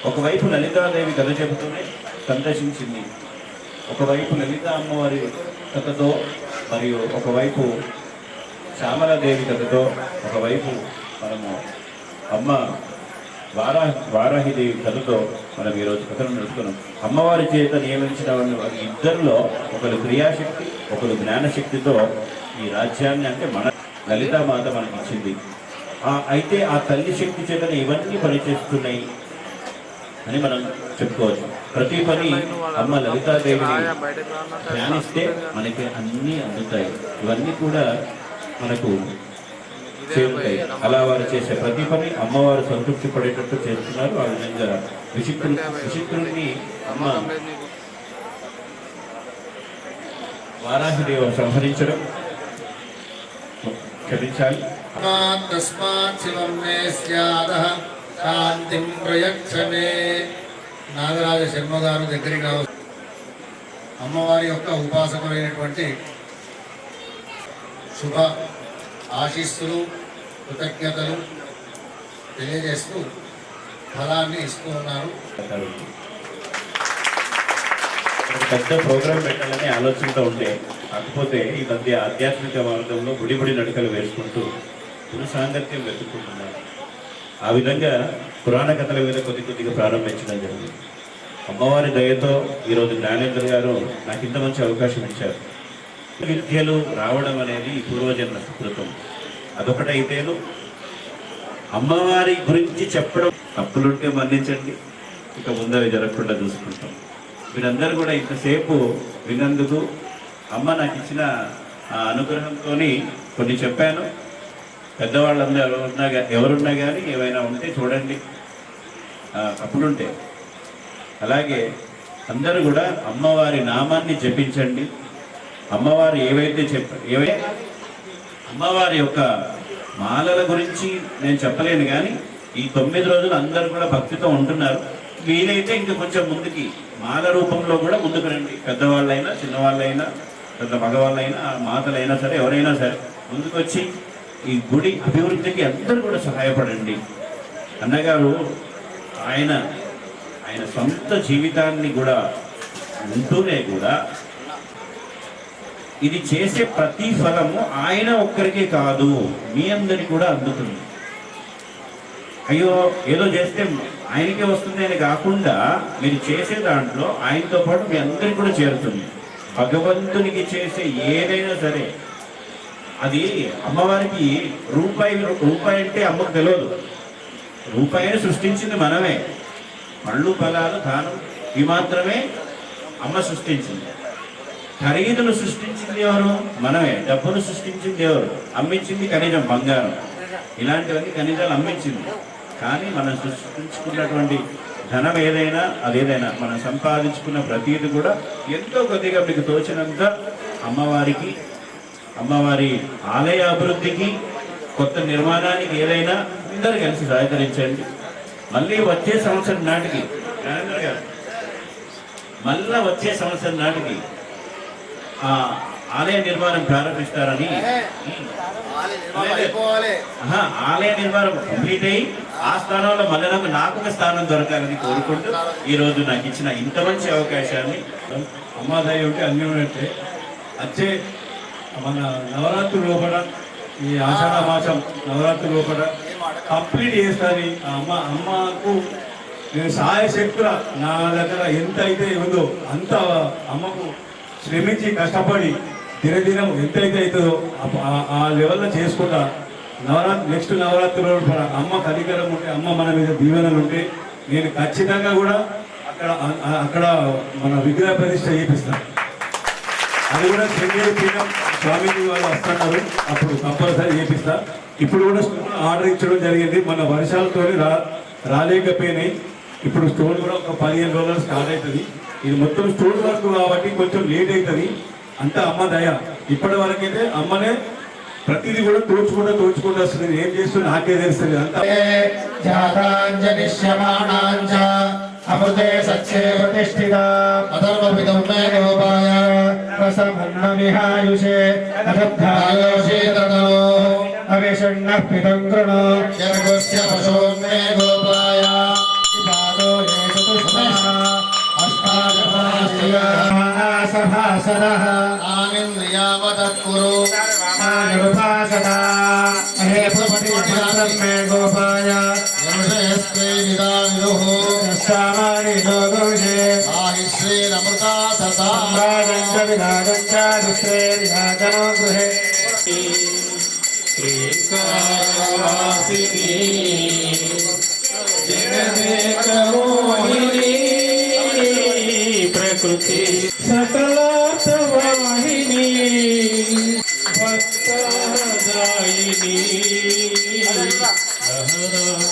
ఒకవైపు లలితాదేవి కథ చెబుతూనే సందర్శించింది, ఒకవైపు లలిత అమ్మవారి కథతో, మరియు ఒకవైపు శ్యామలాదేవి కథతో, ఒకవైపు మనము అమ్మ వారాహిదేవి కథతో మనం ఈరోజు కథను నడుపుతున్నాం. అమ్మవారి చేత నియమించిన వారి ఇద్దరిలో ఒకరు క్రియాశక్తి, ఒకరు జ్ఞానశక్తితో ఈ రాజ్యాన్ని, అంటే మన లలితామాత మనకి ఇచ్చింది. అయితే ఆ తల్లి శక్తి చేతనే ఇవన్నీ పనిచేస్తున్నాయి అని మనం చెప్పుకోవచ్చు. ప్రతి పని అమ్మ లలితాదేవిని ధ్యానిస్తే మనకి అన్నీ అందుతాయి. ఇవన్నీ కూడా మనకు చేరుతాయి. అలా వారు చేసే ప్రతి పని అమ్మవారు సంతృప్తి పడేటట్టు చేస్తున్నారు. ఆ విధంగా విచిత్రుడిని అమ్మ వారాహిదేవి సంహరించడం, క్షమించాలి. తస్మాత్ శివం మే స్యాదః శాంతిం ప్రయచ్చమే. నాగరాజ శర్మ గారు దగ్గరికి రావచ్చు. అమ్మవారి యొక్క ఉపాసకులైనటువంటి శుభ ఆశీస్సులు, కృతజ్ఞతలు తెలియజేస్తూ ఫలాన్ని ఇస్తూ ఉన్నారు. పెద్ద ప్రోగ్రాం పెట్టాలని ఆలోచనతో ఉంటే, కాకపోతే ఈ మధ్య ఆధ్యాత్మిక మార్గంలో గుడి నడకలు వేసుకుంటూ గురు సాంగత్యం వెతుక్కుంటున్నారు. ఆ విధంగా పురాణ కథల మీద కొద్దిగా ప్రారంభించడం జరిగింది. అమ్మవారి దయతో ఈరోజు జ్ఞానేంద్ర గారు నాకు ఇంత మంచి అవకాశం ఇచ్చారు. విద్యలు రావడం అనేది పూర్వజన్మ సుకృతం. అదొకటైతేను అమ్మవారి గురించి చెప్పడం, తప్పులుంటే మన్నించండి, ఇక ముందవి జరగకుండా చూసుకుంటాం. మీరందరూ కూడా ఇంతసేపు విన్నందుకు, అమ్మ నాకు ఇచ్చిన అనుగ్రహంతో కొన్ని చెప్పాను. పెద్దవాళ్ళందరూ ఎవరున్నా కానీ ఏమైనా ఉంటే చూడండి, తప్పులుంటే. అలాగే అందరూ కూడా అమ్మవారి నామాన్ని జపించండి. అమ్మవారు ఏవైతే అమ్మవారి యొక్క మాలల గురించి నేను చెప్పలేను, కానీ ఈ 9 రోజులు అందరూ కూడా భక్తితో ఉంటున్నారు. వీలైతే ఇంకా కొంచెం ముందుకి మాల రూపంలో కూడా ముందుకు రండి. పెద్దవాళ్ళైనా, చిన్నవాళ్ళైనా, పెద్ద మగవాళ్ళైనా, మాతలైనా సరే, ఎవరైనా సరే ముందుకు వచ్చి ఈ గుడి అభివృద్ధికి అందరూ కూడా సహాయపడండి. అన్నగారు ఆయన సొంత జీవితాన్ని కూడా ఉంటూనే కూడా ఇది చేసే ప్రతి ఫలము ఆయన ఒక్కరికే కాదు, మీ అందరికి కూడా అందుతుంది. అయ్యో ఏదో చేస్తే ఆయనకే వస్తుంది అని కాకుండా, మీరు చేసే దాంట్లో ఆయనతో పాటు మీ అందరికి కూడా చేరుతుంది. భగవంతునికి చేసే ఏదైనా సరే అది అమ్మవారికి రూపాయి అంటే అమ్మకు తెలియదు. రూపాయిని సృష్టించింది మనమే. పళ్ళు, ఫలాలు, దానం ఇవి మాత్రమే అమ్మ సృష్టించింది. ఖరీదును సృష్టించింది ఎవరు? మనమే. డబ్బును సృష్టించింది ఎవరు? అమ్మించింది ఖనిజం, బంగారం. ఇలాంటివన్నీ ఖనిజాలు అమ్మించింది. కానీ మనం సృష్టించుకున్నటువంటి ధనం ఏదైనా, అదేదైనా మనం సంపాదించుకున్న ప్రతీది కూడా ఎంతో కొద్దిగా మీకు తోచినంత అమ్మవారికి, అమ్మవారి ఆలయ అభివృద్ధికి, కొత్త నిర్మాణానికి ఏదైనా అందరూ కలిసి సహకరించండి. మళ్ళీ వచ్చే సంవత్సరం నాటికి వచ్చే సంవత్సరం నాటికి ఆలయ నిర్మాణం ప్రారంభిస్తారని, ఆలయ నిర్మాణం కంప్లీట్ అయ్యి ఆ స్థానంలో మళ్ళీ నాకు ఒక స్థానం దొరకాలని కోరుకుంటూ ఈరోజు నాకు ఇచ్చిన ఇంత మంచి అవకాశాన్ని, అమ్మాదయ్య ఉంటే అన్ని ఉన్నట్టే వచ్చే మన నవరాత్రి లోపల, ఈ ఆషాఢ మాసం నవరాత్రి లోపల కంప్లీట్ చేస్తాను. అమ్మకు నేను సహాయశక్తుల నా దగ్గర ఎంత అయితే ఉందో అంత అమ్మకు శ్రమించి కష్టపడి దినదినం ఎంతైతే అవుతుందో ఆ లెవెల్లో చేసుకుంటా. నెక్స్ట్ నవరాత్రి లోపల అమ్మ కనికరం ఉంటే, అమ్మ మన మీద దీవెనలు ఉంటే నేను ఖచ్చితంగా కూడా అక్కడ మన విగ్రహ ప్రతిష్ట చేపిస్తాను. అది కూడా శృంగేరి పీఠం స్వామీజీ వాళ్ళు వస్తున్నారు, అప్పుడు కంపల్సరీ చేపిస్తా. ఇప్పుడు కూడా ఆర్డర్ ఇచ్చడం జరిగింది. మన వర్షాలతో రాలేకపోయినాయి. ఇప్పుడు స్టోన్ కూడా ఒక 15 రోజులు స్టార్ట్ అవుతుంది. ఇది మొత్తం స్టోన్ వర్క్ కాబట్టి కొంచెం లేట్ అవుతుంది. అంతా అమ్మ దయ. ఇప్పటి వరకైతే అమ్మనే ప్రతిదీ కూడా తోచుకుంటూ వస్తుంది. ఏం చేస్తుంది నాకే తెలుస్తుంది. అంతా అమృతే సత్యే ప్రతిష్ఠిత అధర్వవిదం మే గోపాయ రసమన్న విహాయుషే అధబ్ధాయోషే తదో అవిషణ్ణః పితం కృణో యర్గస్య పశోన్ మే గోపాయ ఇపాదో ఏ చతుష్మః అష్టాదశాస్త్రః ఆనింద్రియావతత్కురు సర్వామానుపాసతా హే ప్రపటి మే గోపాయ యమశయస్తే విదావిదుః సామాని జోగుషే ఆహి శ్రీరమృతా సతా రాజంచ విరాజంచ దుష్టే విరాజనో గృహే ఏకావాసిని జగదేకమోహిని ప్రకృతి సకలార్థవాహిని భక్తదాయిని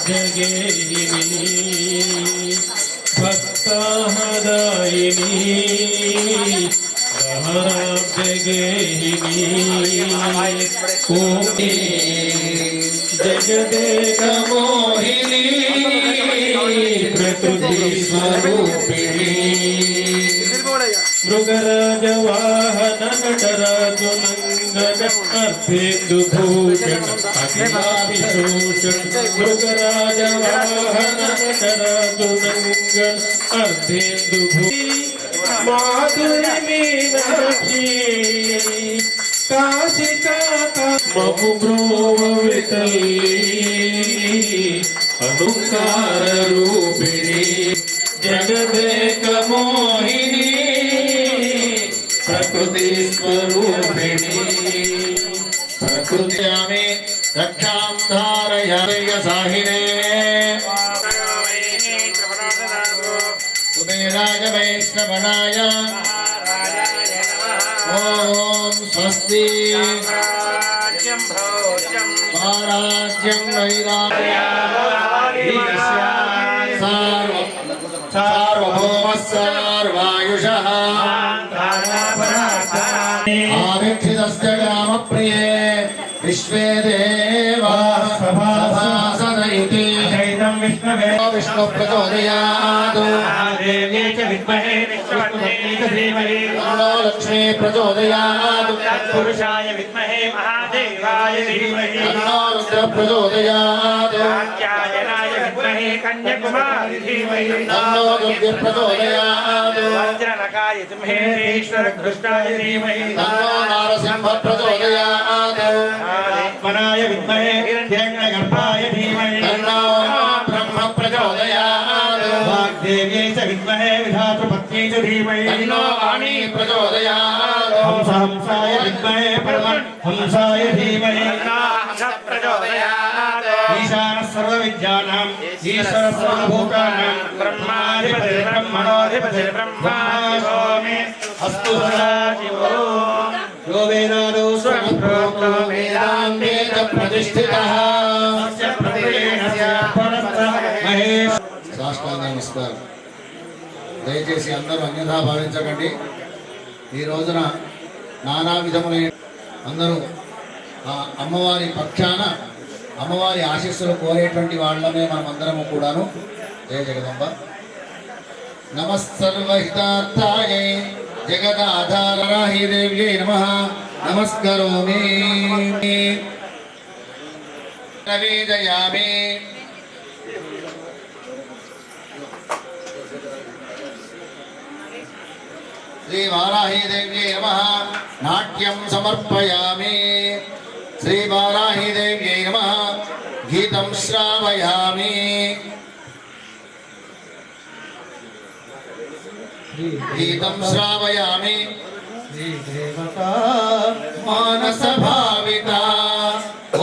జగేహిని భక్తదాయిని కోటి జగదేకమోహిని ప్రకృతి స్వరూపిణి మృగరాజ వాహన నటరాజు నందన అర్ధేందు భూషణ అఖిలాభిషూషణ మృగరాజ వాహన నటరాజు నందన అర్ధేందు మాధురి మీనాక్షి కాశికా మము బ్రోవితల్లి అనుకార రూపిణి జగదేక మోహిని ప్రకృతి స్వరూపిణి ప్రకృత్యామి రక్షాం ధారయాయ సాహినే కుబేరాయ వైష్ణవనాయ ఓం స్వస్తి స్వరాజ్యం సార్వభౌమ సార్వాయుషః ఆవిక్షితస్య కామ ప్రియే విశ్వే దేవాః సభాసదయితి విష్ణు ప్రచోదయాత్ దేవ్యై చ విద్మహే విష్ణుపత్న్యై చ ధీమహి తన్నో లక్ష్మీ ప్రచోదయాత్ పురుషాయ విద్మహే మహాదేవాయ ధీమహి తన్నో రుద్ర ప్రచోదయాత్ కాత్యాయనాయ విద్మహే కన్యాకుమారి ధీమహి తన్నో దుర్గ ప్రచోదయాత్ వజ్రనఖాయ విద్మహే ఈశ్వర కృష్ణాయ ధీమహి తన్నో నారసింహ ప్రచోదయాత్ ఆదిత్మనాయ విద్మహే హిరణ్యగర్భాయ ధీమహి తన్నో బ్రహ్మ ప్రచోదయాత్ వాగ్దేవ్యై చ విద్మహే విధాతృపత్న్యై చ ధీమహి తన్నో వాణీ ప్రచోదయాత్ హంసాయ విద్మహే పరమహంసాయ ధీమహి తన్నో హంస ప్రచోదయాత్ ఈశానః సర్వవిద్యానాం ఈశ్వరః సర్వభూతానాం బ్రహ్మాధిపతిర్బ్రహ్మణోధిపతిర్బ్రహ్మా అస్తు యో వేదాదో స్వప్రోక్తో వేదాంతే చ ప్రతిష్ఠితః సాష్టాంగ నమస్కారం. దయచేసి అందరూ అన్యథా భావించకండి. ఈ రోజున నానా విధములైన అందరూ ఆ అమ్మవారి పక్షాన అమ్మవారి ఆశీస్సులు కోరేటువంటి వాళ్ళమే మనమందరము కూడాను. జయ జగదంబ. నమస్సర్వహితార్థాయై జగదాధారాహి దేవ్యై నమః నమస్కరోమి నవేదయామి. శ్రీ వారాహి దేవ్యై నమః నాట్యం సమర్పయామి. శ్రీ వారాహి దేవ్యై నమః గీతం శ్రావయామి. గీతం శ్రావయామి. శ్రీ దేవతా మానస భావిత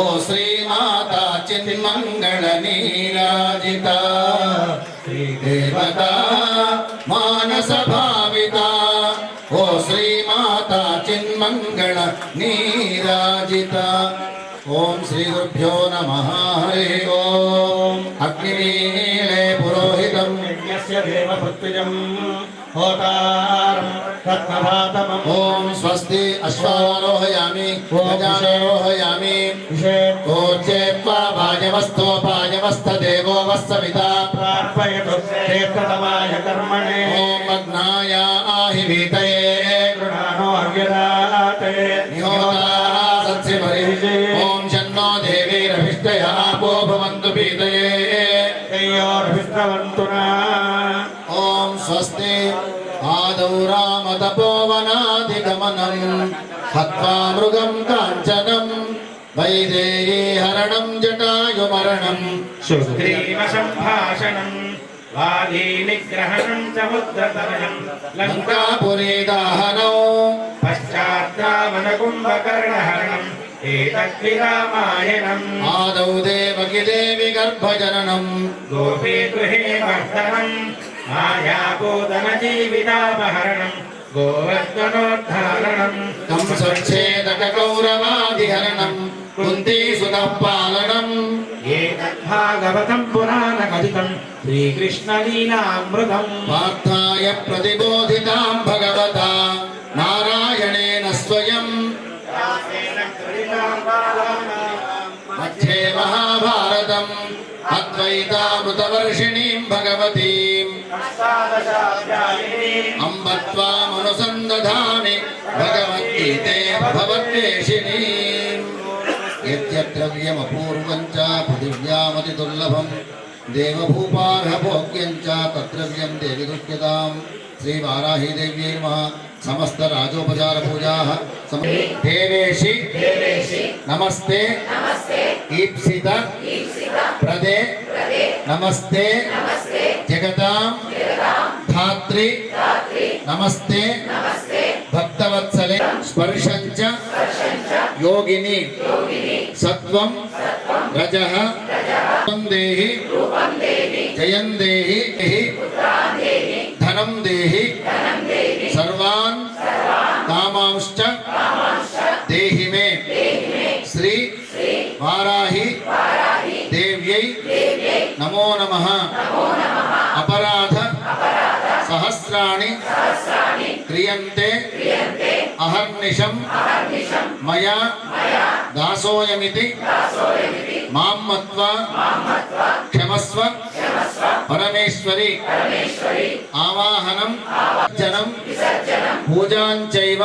ఓ శ్రీ మాతా చిన్మంగళ నీరాజిత. శ్రీ దేవతా మానస భావిత ఓ శ్రీ మాతా చిన్మంగళ నీరాజిత. ఓం శ్రీ గురుభ్యో నమః. హరి ఓం. అగ్నిమీలే పురోహితం యజ్ఞస్య దేవభృత్విజం హోతారం రత్నభాతమం. ఓం స్వస్తి అశ్వారోహయామి గజారోహయామి. ఓర్చేత్వా భాజవస్థోపాజవస్థ దేవో వస్సవితా ప్రార్పయతు శ్రేష్ఠతమాయ కర్మణే. ఓం అగ్నాయ ఆహివీతయే గృహాణో అవ్యదాతే నిహోతా సత్సిమరిషి. ఓం షన్నో దేవీరభిష్టయ ఆపో భవంతు పీతయే తయోరభిష్టవంతునా. ఓం స్వస్తి. ఆదౌ రామతపోవనాదిగమనం హత్వా మృగం కాంచనం వైదేహీ హరణం జటాయుమరణం సుగ్రీవ సంభాషణం వాలీ నిగ్రహణం సముద్రతనయం లంకాపురీ దాహనౌ పశ్చాద్రావణ కుంభకర్ణహరణం ఏతద్విరామాయణం. ఆదౌ దేవకి దేవి గర్భజననం గోపీ గృహే వర్ధనం మాయాబోధన జీవితాపహరణం గోవర్ధనోద్ధారణం. కంసచ్ఛేదక కౌరవాదిహరణం కుంతీసుతః పాలనం. ఏతద్భాగవతం పురాణ కథితం శ్రీకృష్ణలీలామృతం. పార్థాయ ప్రతిబోధితాం భగవతా నారాయణేన స్వయం. మధ్యే మహాభారతం అద్వైతామృతవర్షిణీం భగవతీం అంబ త్వామనుసందధామి భగవద్గీతే భగవద్వేషిణీం. యద్యద్రవ్యమపూర్వం చ పృథివ్యామతి దుర్లభం దేవభూపార్హభోగ్యం చ తద్రవ్యం దేవి గృహ్యతాం. శ్రీ వారాహి దేవ్యై నమః. సమస్త రాజోపచార పూజాః దేవేషి నమస్తే ఈప్సిత ప్రదే నమస్తే జగతాం ధాత్రి నమస్తే భక్తవత్సలే స్పర్శంచ యోగిని సత్వం రజః దేహి జయం దేహి ధనం దేహి సర్వాన్ కామాంశ్చ దేహి మే. శ్రీ వారాహి దేవ్యై నమో నమః. అపరాధ సహస్రాణి క్రియంతే అహర్నిశం మయా దాసోయమితి మాం మత్వా క్షమస్వ పరమేశ్వరి. ఆవాహనం జనం పూజాంచైవ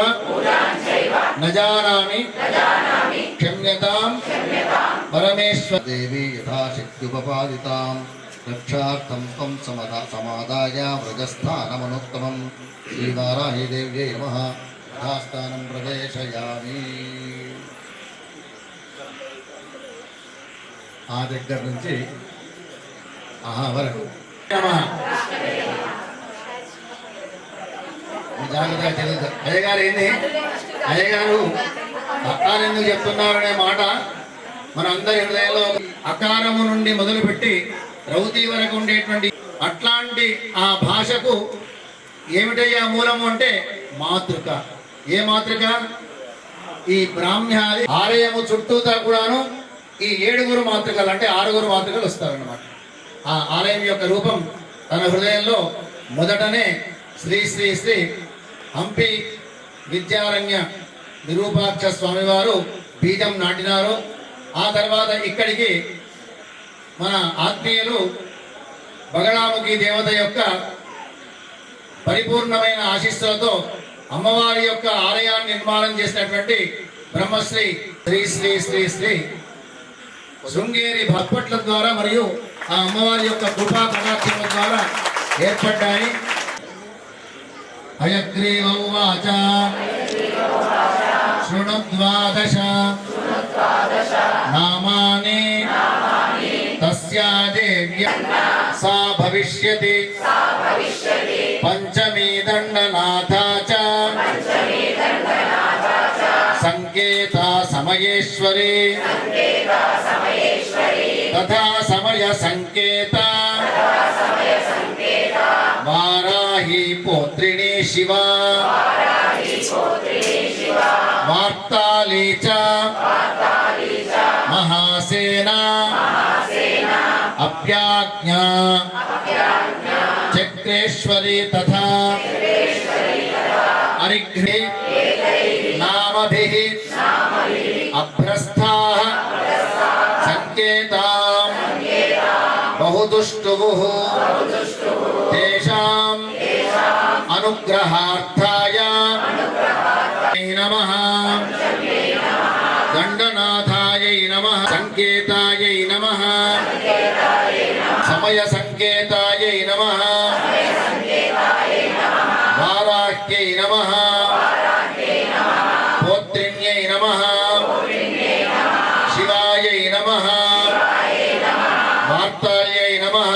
న జానామి క్షమ్యతాం పరమేశ్వర. దేవి యథాశక్త్యుపపాదితాం రక్షార్థం త్వం సమాదాయ వ్రజస్థానమనుత్తమం. శ్రీవారాహి దేవ్యై నమః. యథాస్థానం ప్రవేశయామి. ఆ దగ్గర నుంచి వరకు జాగ్రత్తగా తెలియదు. అయ్యగారు ఏంది అయ్యగారు అక్కారు ఎందుకు చెప్తున్నారు అనే మాట మనందరి హృదయంలో అకారము నుండి మొదలుపెట్టి రౌతి వరకు ఉండేటువంటి అట్లాంటి ఆ భాషకు ఏమిటయ్యా మూలము అంటే మాతృక. ఏ మాతృక? ఈ బ్రాహ్మ్యాది ఆలయము చుట్టూతా కూడాను ఈ 7 మాతృకలు అంటే 6 మాతృకలు వస్తారన్నమాట. ఆ ఆలయం యొక్క రూపం తన హృదయంలో మొదటనే శ్రీ శ్రీ శ్రీ హంపి విద్యారణ్య విరూపాక్ష స్వామివారు బీజం నాటినారు. ఆ తర్వాత ఇక్కడికి మన ఆత్మీయులు బగళాముఖి దేవత యొక్క పరిపూర్ణమైన ఆశీస్సులతో అమ్మవారి యొక్క ఆలయాన్ని నిర్మాణం చేసినటువంటి బ్రహ్మశ్రీ శ్రీ శ్రీ శ్రీ శ్రీ శృంగేరి భక్పట్ల ద్వారా మరియు ఆ అమ్మవారి యొక్క కృపా కటాక్షముల ద్వారా ఏర్పడ్డాయి. హయగ్రీవ ఉవాచ శృణుద్వాదశ నామాని తస్యా దేవ్య సా భవిష్యతి పంచమీ దండనాథా చ సంకేత సమయేశ్వరి తథా సమయ సంకేత వారాహి పౌత్రిణీ శివ వార్తాళీ చ మహాసేనా అప్యాజ్ఞా చక్రేశ్వరి తథా అరిఘ్ని నామభిః అభ్రస్థాః సంకేతాం బహుదుష్టువుః తేషాం అనుగ్రహార్థాయ నమః దండనాథాయై నమః సంకేతాయై నమః సమయ సంకేతాయై నమః వారాహ్యై నమః పౌత్రిణ్యై నమః శివాయై నమః వార్తాళ్యై నమః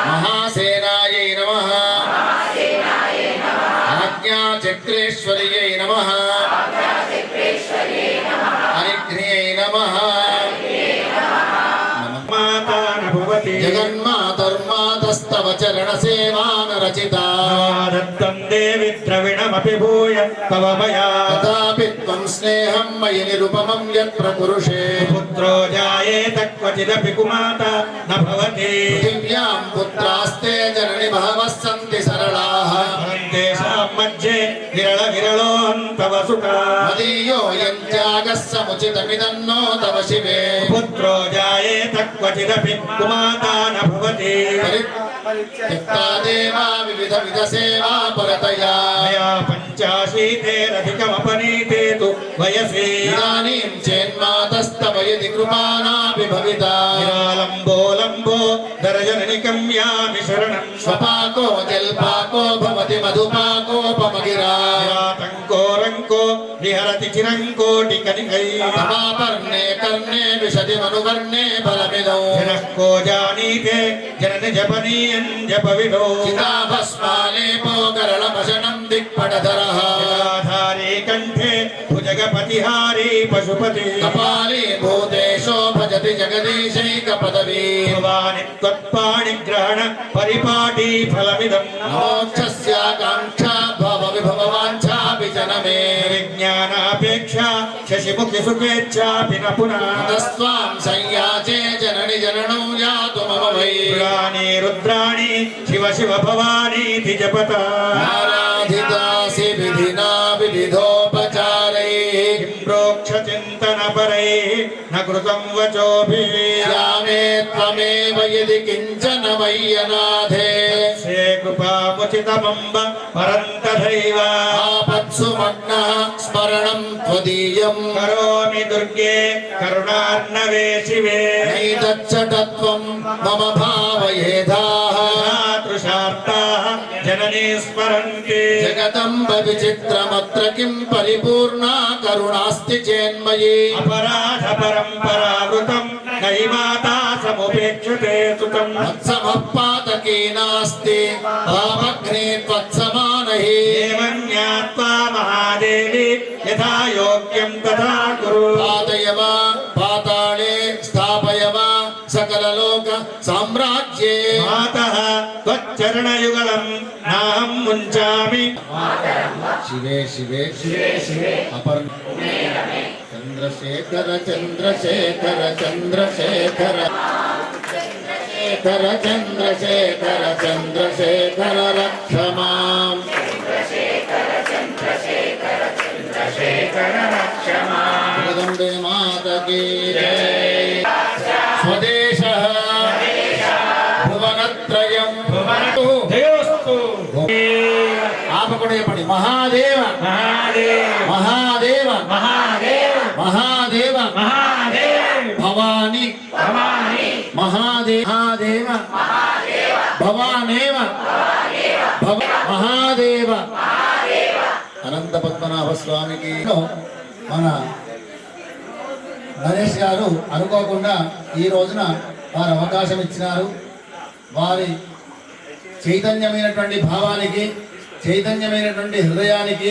మహాసేనాయై నమః ఆజ్ఞాచక్రేశ్వర్యై నమః అరిఘ్న్యై నమః జగన్మాతర్మాతస్తవ చరణ సేవాన రచితా దేవి ద్రవిణమపి భూయ తవ మయా తథాపి త్వం స్నేహం మయి నిరుపమం యత్ ప్రపురుషే పుత్రో జాయేత క్వచిదపి కుమాత న భవతి పృథివ్యాం పుత్రాస్తే జనని బహవः సంతి సరళాః తేషాం మధ్యే విరళ విరళోऽन्तవ సుఖా మదీయోऽయం త్యాగः సముచితమిదన్నో తవ శివే పుత్రో జాయేత క్వచిదపి కుమాతా న భవతి పరిత్యక్తా దేవా వివిధ విధ సేవా పరతయా మయా పంచాశీతేరధికమపనీతే తు వయసి ఇదానీం చేన్మాతస్తవ యది కృపానాపి భవితా లంబో దరజననికం యామి శరణం స్వపాకో జల్పాకో భవతి మధుపాకోపమగిరా తంకో రంకో విహరతి చిరంకోటి కనికై తమాపర్ణే కర్ణే విశతి మనువర్ణే బలమిదౌ జనకో జానీతే జనని జపనీయం జపవిదో చితాభస్మాలేపో కరళభషణం దిక్పటధరః ధారీ కంఠే భుజగపతిహారీ పశుపతి కపాలీ భూతేశో భజతి జగదీశైక పదవీ భవాని త్వత్పాణి గ్రహణ పరిపాటి ఫలమిదం మోక్షస్యాకాంక్షా భవ విభవవాంఛా విజనమే విజ్ఞానాపేక్ష శశిముఖి సుఖేచ్ఛాపి న పునః తస్వాం సంయాచే జనని జననం యాతు మమ వై పురాణి రుద్రాణి శివ శివ భవానీతి జపత ఆరాధితాసి విధినా వివిధోపచారైః ప్రోక్ష చింతన పరై న కృతం వచోభి రామే త్వమేవ యది కించన వయ్యనాథే సే కృపాముచితమంబ పరంతథైవ ఆపత్సు మగ్నః స్మరణం త్వదీయం కరోమి దుర్గే కరుణార్ణవే శివే నైతచ్చటత్వం మమ భావయేధాః తృషార్తాః జననీ స్మరంతి జగదంబ విచిత్రమత్ర కిం పరిపూర్ణా కరుణాస్తి చేన్మయీ అపరాధ పరంపరావృతం నహి మాతా సముపేక్షతే సుతం మత్సమపాతకీ నాస్తి పాపఘ్నే త్వత్సమానహి ఏవం జ్ఞాత్వా మహాదేవి యథా యోగ్యం తథా కురు పాతయవ పాతాళే స్థాపయవ సకలలోక సామ్రాజ్యే మాతః త్వచ్చరణయుగళం నాహం ముంచామి శివే శివే శివే శివే అపర్ చంద్రశేఖర చంద్రశేఖర చంద్రశేఖర చంద్రశేఖర చంద్రశేఖర చంద్రశేఖర రక్షమాం జగదంబే మాతకి జై. స్వదేశః భువనత్రయం జయోస్తు ఆపకుడు చెప్పండి. మహాదేవ మహాదేవ మహాదేవ భవాని మహాదేవ భవానేవ మహాదేవ అనంత పద్మనాభ స్వామికి మన నరేష్ గారు అనుకోకుండా ఈ రోజున వారు అవకాశం ఇచ్చినారు. వారి చైతన్యమైనటువంటి భావానికి, చైతన్యమైనటువంటి హృదయానికి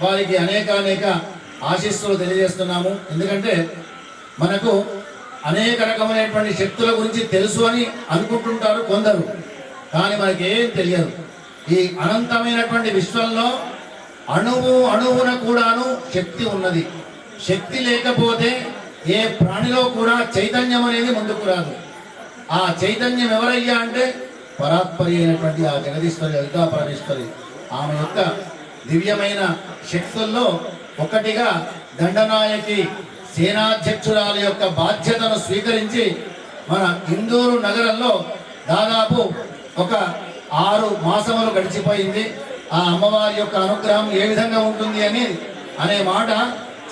వారికి అనేక ఆశీస్సులు తెలియజేస్తున్నాము. ఎందుకంటే మనకు అనేక రకమైనటువంటి శక్తుల గురించి తెలుసు అని అనుకుంటుంటారు కొందరు, కానీ మనకి ఏం తెలియదు. ఈ అనంతమైనటువంటి విశ్వంలో అణువున కూడాను శక్తి ఉన్నది. శక్తి లేకపోతే ఏ ప్రాణిలో కూడా చైతన్యం అనేది ముందుకు రాదు. ఆ చైతన్యం ఎవరయ్యా అంటే పరాత్పరి అయినటువంటి ఆ జగదీశ్వరి, లలితా పరమేశ్వరి. ఆమె యొక్క దివ్యమైన శక్తుల్లో ఒకటిగా దండనాయకి సేనాధ్యక్షురాల యొక్క బాధ్యతను స్వీకరించి మన ఇందూరు నగరంలో దాదాపు ఒక 6 మాసములు గడిచిపోయింది. ఆ అమ్మవారి యొక్క అనుగ్రహం ఏ విధంగా ఉంటుంది అనే మాట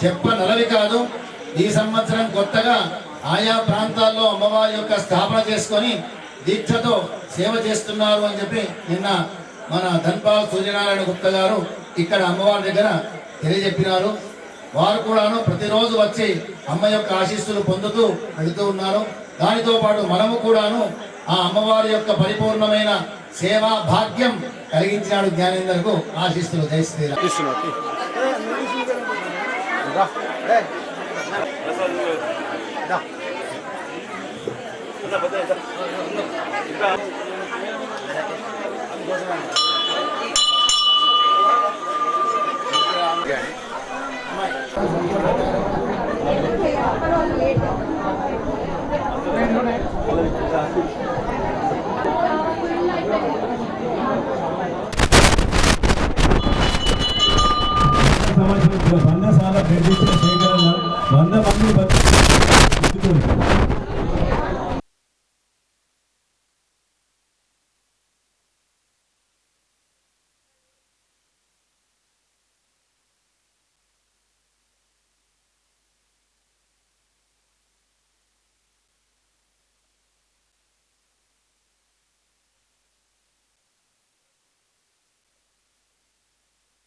చెప్పనలవి కాదు. ఈ సంవత్సరం కొత్తగా ఆయా ప్రాంతాల్లో అమ్మవారి యొక్క స్థాపన చేసుకొని దీక్షతో సేవ చేస్తున్నారు అని చెప్పి నిన్న మన ధన్పాల్ సూర్యనారాయణ గుప్తా గారు ఇక్కడ అమ్మవారి దగ్గర తెలియజెప్పినారు. వారు కూడాను ప్రతిరోజు వచ్చి అమ్మ యొక్క ఆశీస్సులు పొందుతూ వెళుతూ ఉన్నారు. దానితో పాటు మనము కూడాను ఆ అమ్మవారి యొక్క పరిపూర్ణమైన సేవా భాగ్యం కలిగించినాడు జ్ఞానేందర్కు. ఆశీస్సులు. జై శ్రీరామ్. సంవత్సరం 100 సార్లు